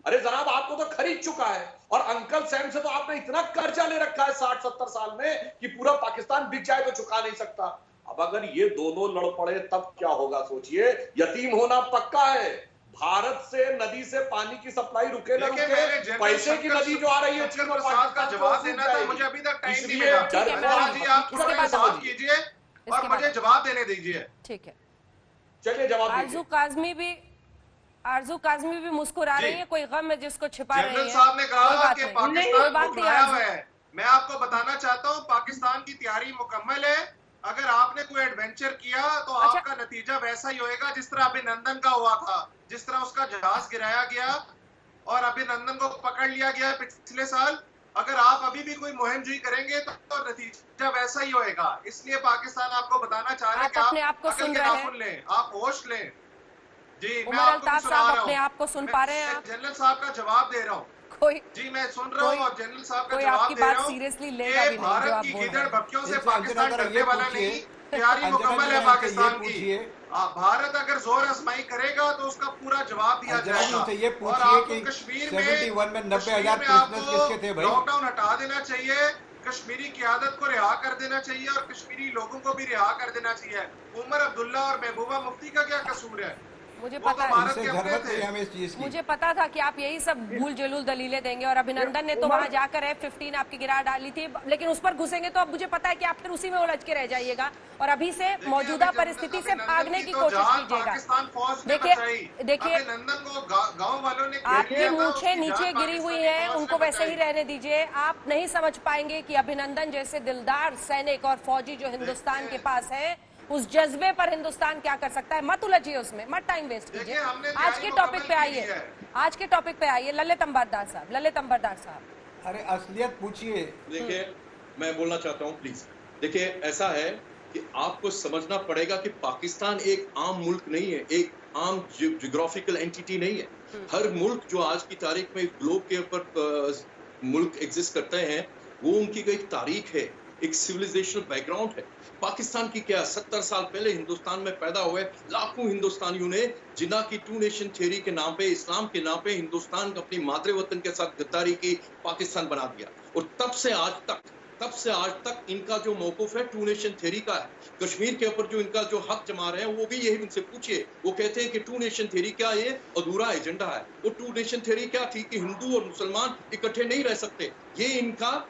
अरे जनाब आपको तो खरीद चुका है, और अंकल सैम से तो आपने इतना कर्जा ले रखा है 60-70 साल में कि पूरा पाकिस्तान बिक जाए तो चुका नहीं सकता। अब अगर ये दोनों लड़ पड़े तब क्या होगा सोचिए। यतीम होना पक्का है। भारत से नदी से पानी की सप्लाई रुके ना रुके, पैसे की नदी जो आ रही है चीन और पाकिस्तान का जवाब देना था, मुझे अभी तक टाइम नहीं मिला। जी आप थोड़ा साथ कीजिए और मुझे जवाब देने दीजिए। ठीक है, चलिए जवाब। आरजू काजमी भी मुस्कुरा रही है, कोई गम है जिसको छिपा रही है। जनरल साहब ने कहा कि पाकिस्तान बुलाया हुआ है। मैं आपको बताना चाहता हूँ पाकिस्तान की तैयारी मुकम्मल है। अगर आपने कोई एडवेंचर किया तो आपका नतीजा वैसा ही होएगा जिस तरह अभिनंदन का हुआ था, जिस तरह उसका जहाज गिराया गया और अभिनंदन को पकड़ लिया गया पिछले साल। अगर आप अभी भी कोई मुहिमजोई करेंगे तो नतीजा वैसा ही होएगा। इसलिए पाकिस्तान आपको बताना चाह रहे हैं कि आप सुन लें, आप होश लें। जी मैं आपको सुना रहा हूं। अपने आप को सुन पा रहे हैं? जनरल साहब का जवाब दे रहा हूँ। जी मैं सुन रहा हूँ और जनरल साहब का जवाब दे रहा हूँ। ये भारत की गिदड़ भक्तियों से पाकिस्तान डरने वाला नहीं। तैयारी मुकम्मल है पाकिस्तान की। भारत अगर जोर आजमाई करेगा तो उसका पूरा जवाब दिया जाएगा। और आपको कश्मीर में 90,000 लॉकडाउन हटा देना चाहिए, कश्मीरी क़यादत को रिहा कर देना चाहिए और कश्मीरी लोगों को भी रिहा कर देना चाहिए। उमर अब्दुल्ला और महबूबा मुफ्ती का क्या कसूर है? मुझे पता मुझे पता था कि आप यही सब भूल जलूल दलीलें देंगे, और अभिनंदन ने तो वहां जाकर F-15 आपकी गिरा डाली थी, लेकिन उस पर घुसेंगे तो अब मुझे पता है कि आप फिर उसी में उलझ के रह जाइएगा और अभी से मौजूदा परिस्थिति से भागने की कोशिश कीजिएगा। देखिए गाँव वालों ने आपकी मूंछें नीचे गिरी हुई है, उनको वैसे ही रहने दीजिए। आप नहीं समझ पाएंगे कि अभिनंदन जैसे दिलदार सैनिक और फौजी जो हिंदुस्तान के पास है, उस जज्बे पर हिंदुस्तान क्या कर सकता है। मत उलझिए उसमें, मत टाइम वेस्ट कीजिए। आज के टॉपिक पे आइए, ललित अंबरदार साहब। अरे असलियत पूछिए। देखिए मैं बोलना चाहता हूँ प्लीज। देखिए ऐसा है कि आपको समझना पड़ेगा कि पाकिस्तान एक आम मुल्क नहीं है, एक आम जियोग्राफिकल एंटिटी नहीं है। हर मुल्क जो आज की तारीख में ग्लोब के ऊपर मुल्क एग्जिस्ट करते हैं, वो उनकी एक तारीख है, एक सिविलाइजेशनल बैकग्राउंड है। पाकिस्तान की क्या 70 साल पहले हिंदुस्तान में पैदा हुए लाखों हिंदुस्तानियों ने जिन्ना की 2 नेशन थ्योरी के नाम पे, इस्लाम के नाम पे हिंदुस्तान अपनी मातृ वतन के साथ गद्दारी की, पाकिस्तान बना दिया। और तब से आज तक इनका जो मौकूफ है 2 नेशन थ्योरी का है। कश्मीर के ऊपर जो इनका जो हक जमा रहे हैं वो भी यही उनसे पूछिए। वो कहते हैं कि 2 नेशन थ्योरी क्या, ये अधूरा एजेंडा है। वो 2 नेशन थ्योरी क्या थी कि हिंदू और मुसलमान इकट्ठे नहीं रह सकते। ये इनका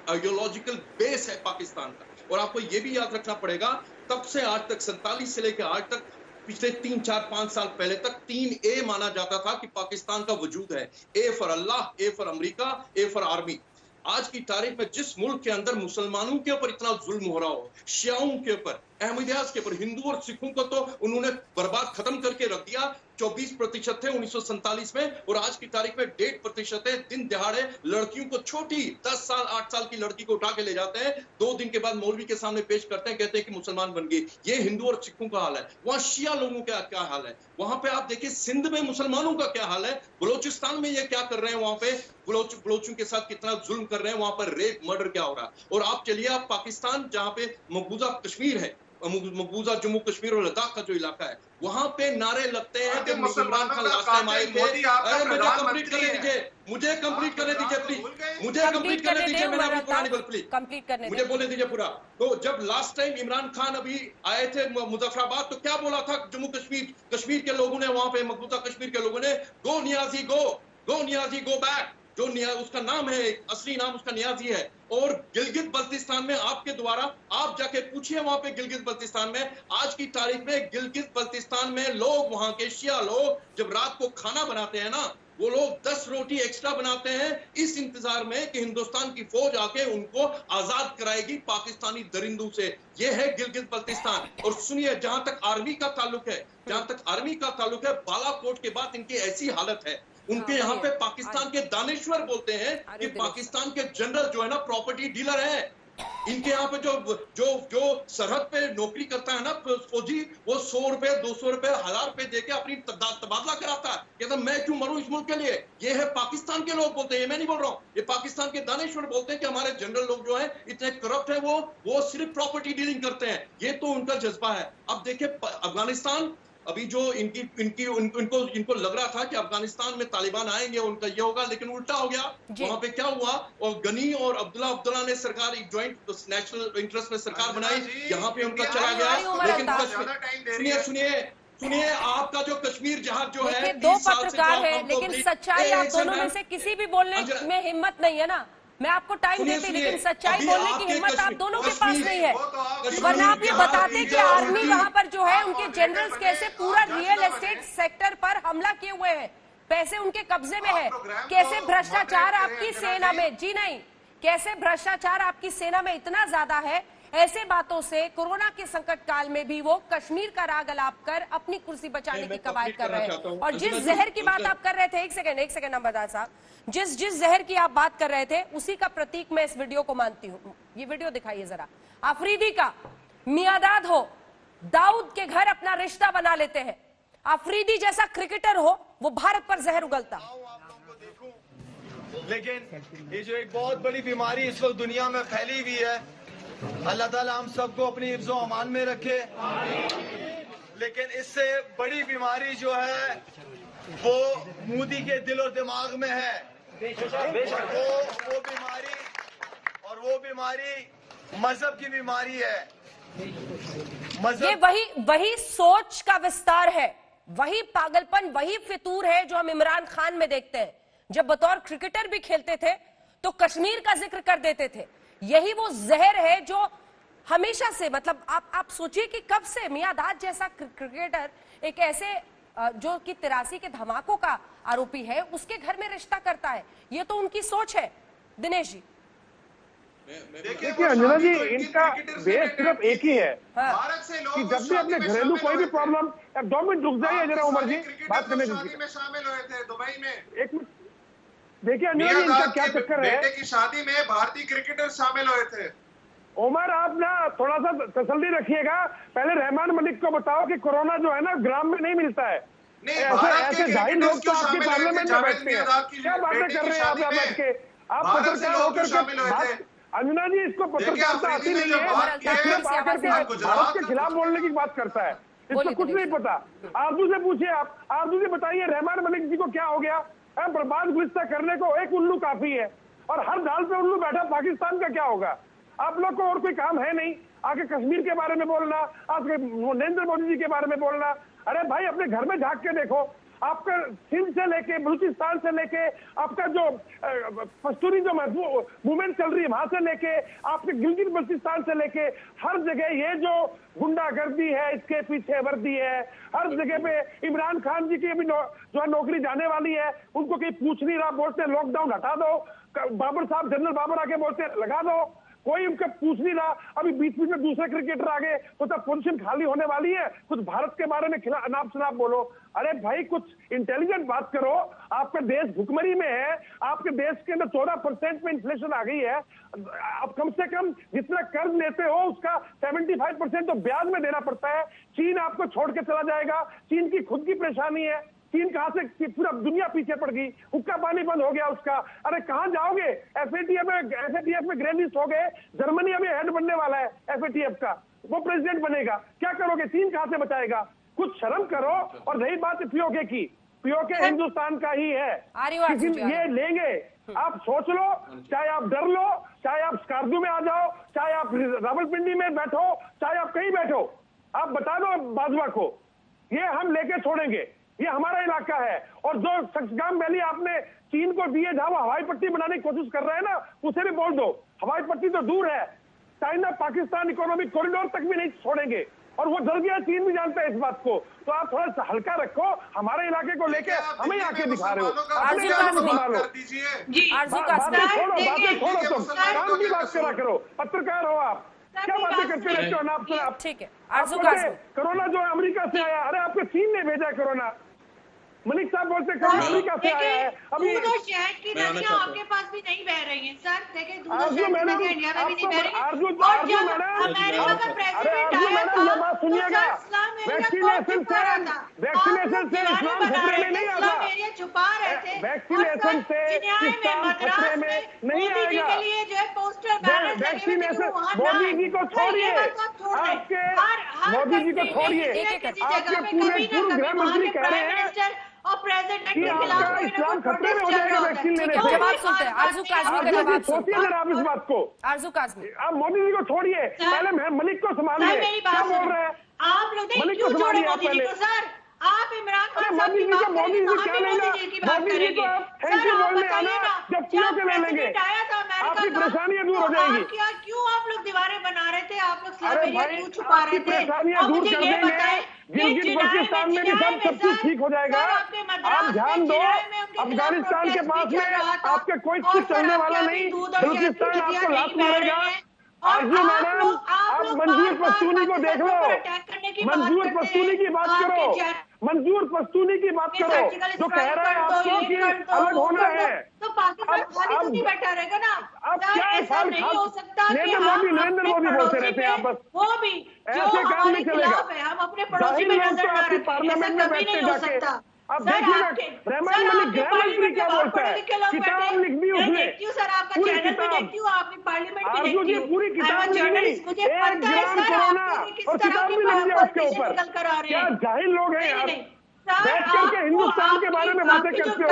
आइडियोलॉजिकल बेस है पाकिस्तान का। और आपको ये भी याद रखना पड़ेगा, तब से आज तक 47 से लेकर आज तक पिछले 3, 4, 5 साल पहले तक 3 A माना जाता था कि पाकिस्तान का वजूद है। A for Allah, A for America, A for army. आज की तारीख में जिस मुल्क के अंदर मुसलमानों के ऊपर इतना जुल्म हो रहा हो, शियाओं के ऊपर, अहमदियाज के ऊपर, हिंदू और सिखों को तो उन्होंने बर्बाद खत्म करके रख दिया। 24% थे 1947 में और आज की तारीख में 1.5% है। दिन दहाड़े लड़कियों को, छोटी 10 साल 8 साल की लड़की को उठा के ले जाते हैं, 2 दिन के बाद मौलवी के सामने पेश करते हैं, कहते हैं कि मुसलमान बन गई। ये हिंदू और सिखों का हाल है। वहां शिया लोगों का क्या हाल है? वहां पे आप देखिए सिंध में मुसलमानों का क्या हाल है, बलोचिस्तान में ये क्या कर रहे हैं, वहां पे बलोचों के साथ कितना जुल्म कर रहे हैं, वहां पर रेप मर्डर क्या हो रहा है। और आप चलिए आप पाकिस्तान, जहां पे मकबूजा कश्मीर है, मकबूजा जम्मू कश्मीर और लद्दाख का जो इलाका है, वहां पे नारे लगते हैं कि इमरान खान लास्ट टाइम आए थे। अरे मुझे कंप्लीट करने दीजिए, मुझे कंप्लीट करने दीजिए प्लीज, मुझे कंप्लीट करने दीजिए, मैंने अभी पूरा नहीं बोला, प्लीज कंप्लीट करने मुझे बोलने दीजिए पूरा। तो जब लास्ट टाइम इमरान खान अभी आए थे मुजफ्फराबाद, तो क्या बोला था जम्मू कश्मीर के लोगों ने, वहां पे मकबूजा कश्मीर के लोगों ने, गो नियाजी गो नियाजी गो बैक। जो उसका नाम है, असली नाम उसका नियाजी है। और गिलगित बल्तिस्तान में आपके द्वारा आप जाके पूछिए, वहां पे गिलगित बल्तिस्तान में आज की तारीख में, गिलगित बल्तिस्तान में लोग, वहां के शिया लोग जब रात को खाना बनाते हैं ना, वो लोग 10 रोटी एक्स्ट्रा बनाते हैं इस इंतजार में कि हिंदुस्तान की फौज आके उनको आजाद कराएगी पाकिस्तानी दरिंदों से। ये है गिलगित बल्तिस्तान। और सुनिए, जहां तक आर्मी का ताल्लुक है, बालाकोट के बाद इनकी ऐसी हालत है, उनके यहाँ पे पाकिस्तान के दानेश्वर बोलते हैं कि पाकिस्तान के जनरल जो है ना प्रॉपर्टी डीलर है। इनके यहाँ पे जो सरहद पे नौकरी करता है ना फौजी, वो 100 रुपए 200 रुपए 1000 रुपए देके अपनी तबादला कराता है, कहता मैं क्यों मरूं इस मुल्क के लिए। ये है पाकिस्तान के लोग बोलते हैं, ये मैं नहीं बोल रहा हूँ, ये पाकिस्तान के दानेश्वर बोलते हैं कि हमारे जनरल लोग जो है इतने करप्ट है, वो सिर्फ प्रॉपर्टी डीलिंग करते हैं। ये तो उनका जज्बा है। अब देखिए अफगानिस्तान, अभी जो इनको लग रहा था कि अफगानिस्तान में तालिबान आएंगे, उनका ये होगा, लेकिन उल्टा हो गया। वहां पे क्या हुआ, और गनी और अब्दुल्ला ने सरकार एक ज्वाइंट नेशनल इंटरेस्ट में सरकार बनाई, यहाँ पे उनका चला गया। लेकिन सुनिए आपका जो कश्मीर जहाज जो है, 2 पत्रकार है, लेकिन सच्चाई आप दोनों में से किसी भी बोलने में हिम्मत नहीं है ना। मैं आपको टाइम देती, लेकिन सच्चाई बोलने की हिम्मत आप दोनों के पास नहीं है। वरना आप ये बताते कि आर्मी वहां पर जो है, उनके जनरल्स कैसे पूरा रियल एस्टेट सेक्टर पर हमला किए हुए हैं, पैसे उनके कब्जे में है, कैसे भ्रष्टाचार आपकी सेना में, जी नहीं, कैसे भ्रष्टाचार आपकी सेना में इतना ज्यादा है। ऐसे बातों से कोरोना के संकट काल में भी वो कश्मीर का राग अलाप कर अपनी कुर्सी बचाने की कवायद कर रहे हैं। और जिस जहर की बात आप कर रहे थे, एक सेकंड नंबरदार साहब, जिस जहर की आप बात कर रहे थे, उसी का प्रतीक मैं इस वीडियो को मानती हूँ। ये वीडियो दिखाइए जरा। अफरीदी का मियादाद हो, दाऊद के घर अपना रिश्ता बना लेते हैं। अफरीदी जैसा क्रिकेटर हो, वो भारत पर जहर उगलता। लेकिन ये जो एक बहुत बड़ी बीमारी इस वक्त दुनिया में फैली हुई है, अल्लाह ताला हम सबको अपनी हिफ्ज़ो अमान में रखे। लेकिन इससे बड़ी बीमारी जो है वो मोदी के दिल और दिमाग में है। वो बीमारी मजहब की बीमारी है। ये वही सोच का विस्तार है, वही पागलपन, वही फितूर है जो हम इमरान खान में देखते हैं। जब बतौर क्रिकेटर भी खेलते थे तो कश्मीर का जिक्र कर देते थे। यही वो जहर है जो हमेशा से, मतलब आप सोचिए कि कब से मियादाद जैसा क्रिकेटर, एक ऐसे जो कि 83 के धमाकों का आरोपी है, उसके घर में रिश्ता करता है। ये तो उनकी सोच है। दिनेश जी देखिए अंजना जी, इनका बेस सिर्फ एक ही है कि जब भी अपने घरेलू कोई भी प्रॉब्लम, 2 मिनट रुक जाइए जरा उमर जी, बात करने दीजिए। शामिल हुए थे दुबई में। एक मिनट देखिए अंजना जी, इनका क्या चक्कर है। बेटे की शादी में भारतीय क्रिकेटर शामिल हुए थे। उमर आप ना थोड़ा सा तसल्ली रखिएगा। पहले रहमान मलिक को बताओ कि कोरोना जो है ना ग्राम में नहीं मिलता है। ऐसे जाहिर लोग तो आपके पार्लियामेंट में बैठते हैं, क्या बातें कर रहे हैं आप यहाँ बैठ के। आप पत्रकार होकर के, अंजना जी इसको पत्रकारिता आती नहीं है, भारत के खिलाफ बोलने की बात करता है, इसको कुछ नहीं पता। आरजू से पूछिए, आप आरजू से बताइए रहमान मलिक जी को क्या हो गया। बर्बाद गुलिस्ता करने को एक उल्लू काफी है, और हर दाल पे उल्लू बैठा, पाकिस्तान का क्या होगा। आप लोग को और कोई काम है नहीं, आके कश्मीर के बारे में बोलना, आके नरेंद्र मोदी जी के बारे में बोलना। अरे भाई अपने घर में झांक के देखो, आपका सिंध से लेके बलूचिस्तान से लेके आपका जो पश्तूनी जो मूवमेंट चल रही है वहां से लेके आपके गिलगित बल्तिस्तान से लेके हर जगह ये जो गुंडागर्दी है, इसके पीछे वर्दी है। हर जगह पे इमरान खान जी की अभी जो है नौकरी जाने वाली है, उनको कहीं पूछ नहीं रहा, बोलते लॉकडाउन हटा दो। बाबर साहब, जनरल बाबर आके बोलते हैं लगा दो, कोई उनका पूछ नहीं रहा। अभी बीच बीच में दूसरे क्रिकेटर आ गए, तो तब पोजीशन खाली होने वाली है, कुछ भारत के बारे में अनाप शनाप बोलो। अरे भाई कुछ इंटेलिजेंट बात करो। आपका देश भुखमरी में है, आपके देश के अंदर 14% में इन्फ्लेशन आ गई है। अब कम से कम जितना कर्ज लेते हो उसका 75% तो ब्याज में देना पड़ता है। चीन आपको छोड़ के चला जाएगा, चीन की खुद की परेशानी है। चीन कहां से, पूरा दुनिया पीछे पड़ गई, हुक्का पानी बंद हो गया उसका। अरे कहां जाओगे? एफएटीएफ में ग्रे लिस्ट हो गए। जर्मनी अभी हेड बनने वाला है एफएटीएफ का, वो प्रेसिडेंट बनेगा। क्या करोगे? चीन कहां से बचाएगा? कुछ शर्म करो। और रही बात पीओके की, पीओके हिंदुस्तान का ही है, ये लेंगे। आप सोच लो, चाहे आप डर लो, चाहे आप स्कार्दू में आ जाओ, चाहे आप रावलपिंडी में बैठो, चाहे आप कहीं बैठो, आप बता दो बाजवा को, ये हम लेके छोड़ेंगे, ये हमारा इलाका है। और जो सक्सगाम वैली आपने चीन को दिए, जहां वो हवाई पट्टी बनाने की कोशिश कर रहे हैं ना, उसे भी बोल दो, हवाई पट्टी तो दूर है, चाइना पाकिस्तान इकोनॉमिक कॉरिडोर तक भी नहीं छोड़ेंगे। और वो जल गया, चीन भी जानता है इस बात को। तो आप थोड़ा सा हल्का रखो, हमारे इलाके को लेके हमें आके दिखा रहे हो। अपने इलाके को संभालो, बातें छोड़ो, तुम काम की बात करा करो। पत्रकार हो आप, क्या बातें करते रहते हो अनाप शनाप? ठीक है, कोरोना जो अमेरिका से आया, अरे आपके चीन ने भेजा कोरोना। मलिक साहब बोलते कोरोना अमेरिका से आया है। अभी दूध और शहद की नदियां आपके पास भी नहीं बह रही हैं सर। देखिए दूध और शहद की नदियां इंडिया में भी नहीं बह रही हैं। और जब अमेरिका का प्रेसिडेंट आया था, बात सुनिएगा, वैक्सीनेशन से इस्लाम खतरे में नहीं आता। एरिया छुपा रहे थे, वैक्सीनेशन से इस्लाम खतरे में नहीं आएगा। के लिए जो है पोस्टर वैक्सीनेशन, मोदी जी को छोड़िए, आपके मोदी जी को छोड़िए, आपके पूरे पूर्व गृह मंत्री कह रहे हैं और प्रेसिडेंट के कि खिलाफ आपका इस्लाम खतरे में हो जाएगा वैक्सीन लेने से। जवाब सुनते हैं, आरजू काज़मी का जवाब सोचिए जरा आप इस बात को। आरजू काज़मी, आप मोदी जी को छोड़िए, पहले मलिक को संभालिए। क्या बोल रहे हैं आप लोग? मलिक को संभालिए आप पहले। आप इमरान खान साहब की बात मोदी जी क्या लेना? मोदी जी की बात मोदी जी को आप थैंक यू बोलने आना, जब पीओके ले लेंगे आपकी परेशानियां दूर हो जाएंगी। क्यों आप लोग दीवारें बना रहे थे? आप लोग अरे भाई क्यों छुपा रहे थे? परेशानियां दूर कर देंगे, गिलगित बल्तिस्तान में भी सब कुछ ठीक हो जाएगा। आप ध्यान दो, अफगानिस्तान के पास में आपके कोई कुछ चलने वाला नहीं, बल्तिस्तान आपको लात मारेगा। आरजू मैडम, आप मंजूर पश्तूनी को देख लो, मंजूर पश्तूनी की बात करो, मंजूर पश्तूनी की बात करो, जो कह रहा है आपको कि अलग होना है। तो पाकिस्तान खाली तो नहीं बैठा रहेगा ना? अब क्या ऐसा नहीं हो सकता कि नरेंद्र मोदी बोलते रहते हैं आप, बस वो भी ऐसे काम नहीं चलेगा। हम अपने पड़ोसी में नजर ना रखें, पार्लियामेंट में बैठते जाके। अब देखिएगा रहमान मलिक गृह मंत्री क्या बोलता है, किताब लिख दी उसने, पूरी किताब। आरजू जी पूरी किताब लिख दी, 1 ग्राम कोरोना, और किताब भी लिख दिया उसके ऊपर। क्या जाहिल लोग हैं यार, बैठ करके हिंदुस्तान के बारे में बातें करते हो,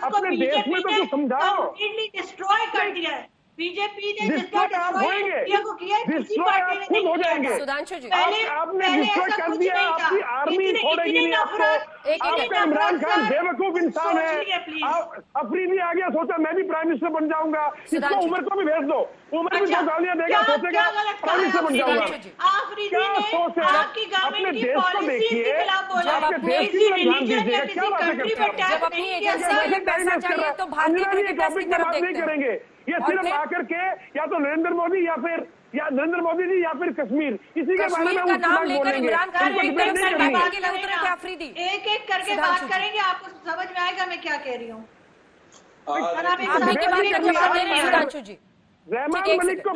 अपने देश में तो कुछ समझाओ। डिस्ट्रॉय कर दिया है बीजेपी ने, डिस्ट्रॉय आप होंगे, डिस्ट्रॉय आप खुद हो जाएंगे। आपने डिस्ट्रॉय कर दिया, आपकी आर्मी छोड़ेगी नहीं आपको। आपका इमरान खान बेवकूफ इंसान है। अफरीदी आ गया, सोचा मैं भी प्राइम मिनिस्टर बन जाऊंगा, इसको उमर को भी भेज दो, उमर भी 2 गालियां देगा, सोचेगा प्राइम मिनिस्टर बन जाऊंगा। क्या सोच है? अपने देश को देखिए, आपके देश की तरफ ध्यान दीजिएगा, क्या बातें करते हैं। जब अपनी एजेंसी में पैसा चाहिए तो भारतीय क्रिकेटर्स की तरफ बात नहीं करेंगे। ये सिर्फ आकर के या तो नरेंद्र मोदी या नरेंद्र जी या फिर कश्मीर, इसी के बारे में नाम लेकर इमरान खान आगे लग उतरे थे अफरीदी। एक एक करके बात करेंगे, आपको समझ में आएगा मैं क्या कह रही हूँ। रहमान मलिक को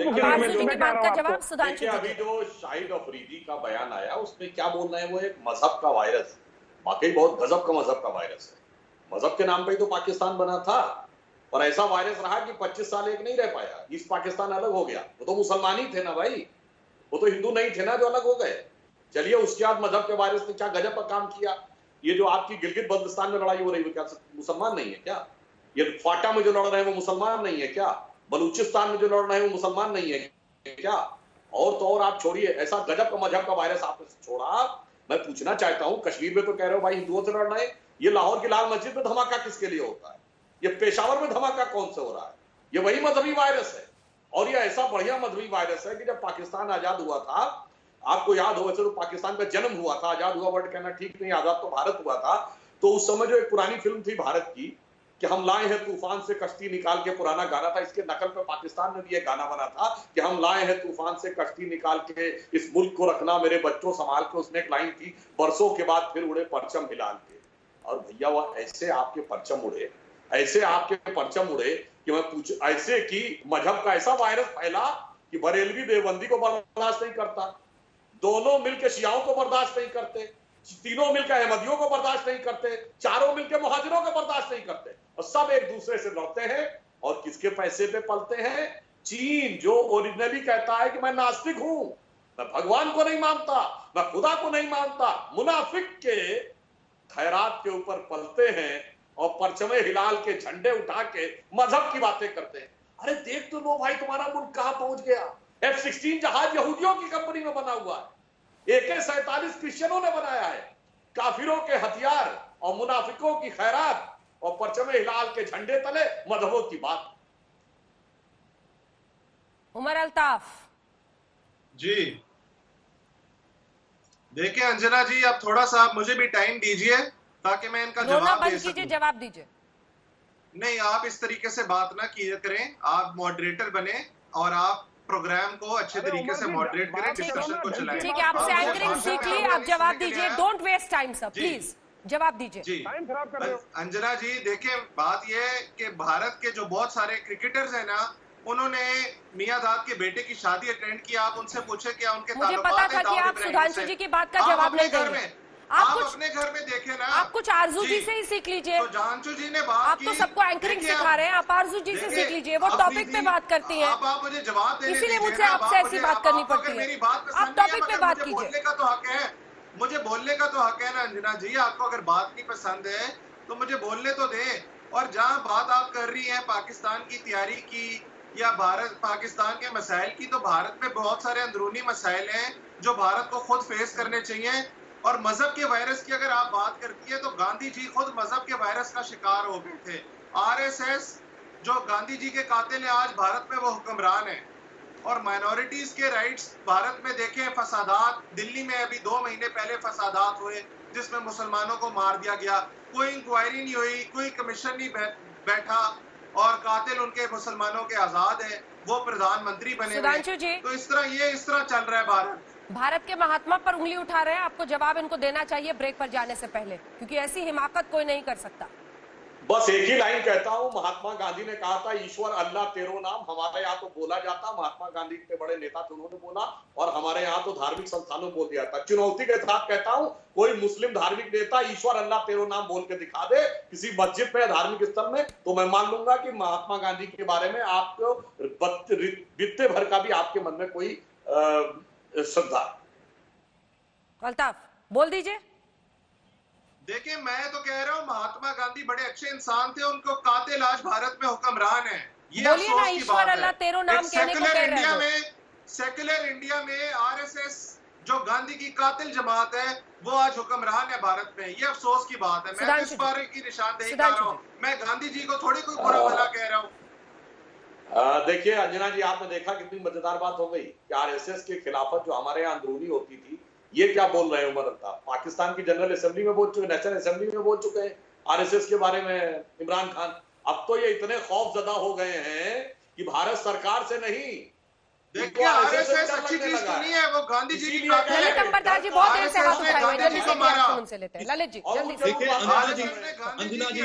देखिए, अभी जो शाहिद अफरीदी का बयान आया उसमें क्या बोल रहे हैं, वो एक मजहब का वायरस, वाकई बहुत गजब का मजहब का वायरस है। मजहब के नाम पे तो पाकिस्तान बना था, और ऐसा वायरस रहा कि 25 साल एक नहीं रह पाया। ईस्ट पाकिस्तान अलग हो गया, वो तो मुसलमान ही थे ना भाई, वो तो हिंदू नहीं थे ना जो अलग हो गए। चलिए उसके बाद मजहब के वायरस ने क्या गजब का काम किया। ये जो आपकी गिलगित बल्तिस्तान में लड़ाई हो रही है, क्या मुसलमान नहीं है क्या? ये फाटा में जो लड़ रहे हैं वो मुसलमान नहीं है क्या? बलूचिस्तान में जो लड़ रहे हैं वो मुसलमान नहीं है क्या? और तो और आप छोड़िए, ऐसा गजब का मजहब का वायरस आपने छोड़ा। मैं पूछना चाहता हूँ, कश्मीर में तो कह रहे हो भाई हिंदुओं से लड़ना है, ये लाहौर की लाल मस्जिद में धमाका किसके लिए होता है? ये पेशावर में धमाका कौन से हो रहा है? ये वही मजहबी वायरस है। और ये ऐसा बढ़िया मजहबी वायरस है कि जब पाकिस्तान आजाद हुआ था, आपको याद हो, वैसे तो पाकिस्तान का जन्म हुआ था, आजाद हुआ वर्ड कहना ठीक नहीं, आजाद तो भारत हुआ था। तो उस समय जो एक पुरानी फिल्म थी भारत की, कि हम लाए हैं तूफान से कश्ती निकाल के, पुराना गाना था, इसके नकल पे पाकिस्तान में भी एक गाना बना था कि हम लाए हैं तूफान से कश्ती निकाल के, इस मुल्क को रखना मेरे बच्चों संभाल के। उसने एक लाइन थी, बरसों के बाद फिर उड़े परचम हिलाल के। और भैया वह ऐसे आपके परचम उड़े, ऐसे आपके परचम उड़े कि मैं पूछ, ऐसे कि मजहब का ऐसा वायरस फैला कि बरेलवी देवबंदी को बर्दाश्त नहीं करता, दोनों मिलकर शियाओं को बर्दाश्त नहीं करते, तीनों मिलकर अहमदियों को बर्दाश्त नहीं करते, चारों मिलकर मुहाजिरों को बर्दाश्त नहीं करते, और सब एक दूसरे से लड़ते हैं। और किसके पैसे पे पलते हैं? चीन, जो ओरिजिनली कहता है कि मैं नास्तिक हूं, मैं भगवान को नहीं मानता, मैं खुदा को नहीं मानता, मुनाफिक के खैरात के ऊपर पलते हैं और परचमे हिलाल के झंडे उठा के मजहब की बातें करते हैं। अरे देख तो लो भाई, तुम्हारा मुल्क कहां पहुंच गया। F-16 जहाज यहूदियों की कंपनी में बना हुआ है, AK-47 क्रिश्चियनों ने बनाया है, काफिरों के हथियार और मुनाफिकों की खैरात और परचमे हिलाल के झंडे तले मजहबों की बात। उमर अल्ताफ जी, देखिए अंजना जी, अब थोड़ा सा आप मुझे भी टाइम दीजिए ताकि मैं इनका जवाब दे सकूं। जवाब दीजिए। नहीं, आप इस तरीके से बात ना किया करें, आप मॉडरेटर बने और आप प्रोग्राम को अच्छे तरीके से मॉडरेट करें, डिस्कशन को चलाएं। ठीक है, आपसे एंकरिंग सीख ली, आप जवाब दीजिए। Don't waste time sir, please जवाब दीजिए। जी अंजना जी, देखिए बात यह है कि भारत के जो बहुत सारे क्रिकेटर्स हैं ना, उन्होंने मियाँदाद के बेटे की शादी अटेंड की। आप उनसे पूछे क्या उनके मुझे पता था कि आप सुधांशु जी की बात का जवाब नहीं देंगे। आप अपने घर में देखे ना, आप कुछ आरजू जी से ही सीख लीजिए। सुधांशु जी ने बात आप तो सबको एंकरिंग सिखा रहे हैं, आप आरजू जी से सीख लीजिए, वो टॉपिक पे बात करती हैं। आप मुझे जवाब देने, इसीलिए मुझसे आपसे ऐसी बात करनी पड़ती है। आप टॉपिक पे बात कीजिए। बोलने का तो हक है, मुझे बोलने का तो हक है ना अंजना जी। आपको अगर बात नहीं पसंद है तो मुझे बोलने तो दे। और जहाँ बात आप कर रही हैं पाकिस्तान की तैयारी की या भारत पाकिस्तान के मसाइल की, तो भारत में बहुत सारे अंदरूनी मसाइल हैं जो भारत को खुद फेस करने चाहिए। और मजहब के वायरस की अगर आप बात करती है तो गांधी जी खुद मजहब के वायरस का शिकार हो गए थे। आरएसएस जो गांधी जी के कातिल है, आज भारत में वो हुक्मरान है। और माइनॉरिटीज के राइट्स भारत में देखें, फसादात दिल्ली में अभी 2 महीने पहले फसादात हुए जिसमें मुसलमानों को मार दिया गया, कोई इंक्वायरी नहीं हुई, कोई कमीशन नहीं बैठा, और कातिल उनके मुसलमानों के आजाद है, वो प्रधानमंत्री बने हुए। तो इस तरह चल रहा है भारत के महात्मा पर उंगली उठा रहे हैं। आपको जवाब इनको देना चाहिए ब्रेक पर जाने से पहले, क्योंकि ऐसी हिमाकत कोई नहीं कर सकता। बस एक ही लाइन कहता हूं, महात्मा गांधी ने कहा था, ईश्वर अल्लाह तेरो नाम। हमारे यहाँ तो बोला जाता, महात्मा गांधी के बड़े नेता थे, उन्होंने बोला, और हमारे यहाँ तो धार्मिक संस्थानों बोल दिया था। चुनौती के साथ कहता हूं, कोई मुस्लिम धार्मिक नेता ईश्वर अल्लाह तेरो नाम बोल के दिखा दे किसी मस्जिद में, धार्मिक स्थल में, तो मैं मान लूंगा कि महात्मा गांधी के बारे में आपको बित्ते भर का भी आपके मन में कोई श्रद्धा। अल्ताफ बोल दीजिए। देखिए, मैं तो कह रहा हूँ महात्मा गांधी बड़े अच्छे इंसान थे, उनको कातिल आज भारत में हुक्मरान है। ये अफसोस की बात है। सेक्युलर इंडिया में आरएसएस जो गांधी की कातिल जमात है, वो आज हुक्मरान है भारत में। ये अफसोस की बात है। मैं इस बारे की निशानदेही कर रहा हूँ, मैं गांधी जी को थोड़ी कोई बुरा भला कह रहा हूँ। देखिए अंजना जी, आपने देखा कितनी मजेदार बात हो गई कि आरएसएस की खिलाफत जो हमारे यहाँ अंदरूनी होती थी, ये क्या बोल रहे हैं उमर अल्ताफ? पाकिस्तान की जनरल असेंबली में बोल चुके, नेशनल असेंबली में बोल चुके हैं आरएसएस के बारे में इमरान खान। अब तो ये इतने खौफजदा हो गए हैं कि भारत सरकार से नहीं, देखिए आरएसएस अच्छी चीज तो नहीं है, वो गांधी जी की ललित अंबरदार जी बहुत देर से हाथ उठाए हुए हैं, जल्दी से उनसे लेते हैं। ललित जी जल्दी से। देखिए अंजना जी,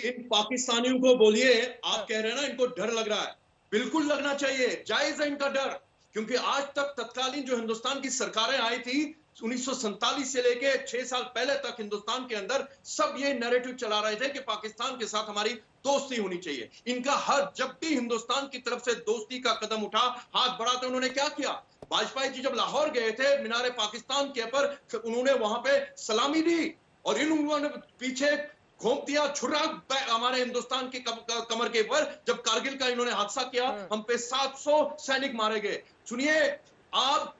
इन पाकिस्तानियों को बोलिए, आप कह रहे हैं ना इनको डर लग रहा है, बिल्कुल लगना चाहिए, जायज है इनका डर। क्योंकि आज तक तत्कालीन जो हिंदुस्तान की सरकारें आई थी 1947 से लेके 6 साल पहले तक हिंदुस्तान के अंदर सब ये नैरेटिव चला रहे थे कि पाकिस्तान के साथ हमारी दोस्ती होनी चाहिए। इनका हर जब भी हिंदुस्तान की तरफ से दोस्ती का कदम उठा, हाथ बढ़ा, तो उन्होंने क्या किया? वाजपेयी जी जब लाहौर गए थे, मीनार पाकिस्तान के ऊपर उन्होंने वहां पे सलामी दी और इन लोगों ने पीछे घोंप दिया छुरा हमारे हिंदुस्तान के कमर के ऊपर। जब कारगिल का इन्होंने हादसा किया, हम पे 700 सैनिक मारे गए। सुनिए, आप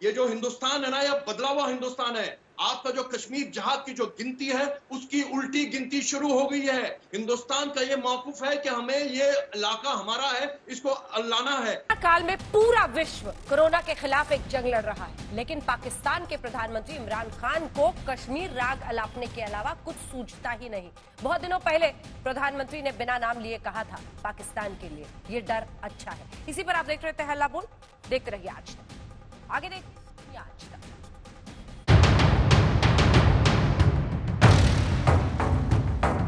ये जो हिंदुस्तान है ना, या बदला हुआ हिंदुस्तान है, आपका जो कश्मीर जहाज की जो गिनती है उसकी उल्टी गिनती शुरू हो गई है। हिंदुस्तान का ये मौकूफ है कि हमें ये इलाका हमारा है, इसको लाना है। काल में पूरा विश्व कोरोना के खिलाफ एक जंग लड़ रहा है, लेकिन पाकिस्तान के प्रधानमंत्री इमरान खान को कश्मीर राग अलापने के अलावा कुछ सूझता ही नहीं। बहुत दिनों पहले प्रधानमंत्री ने बिना नाम लिए कहा था पाकिस्तान के लिए ये डर अच्छा है। इसी पर आप देख रहे थे हल्ला बोल, देखते रहिए आज तक। आगे देखिए आज तक।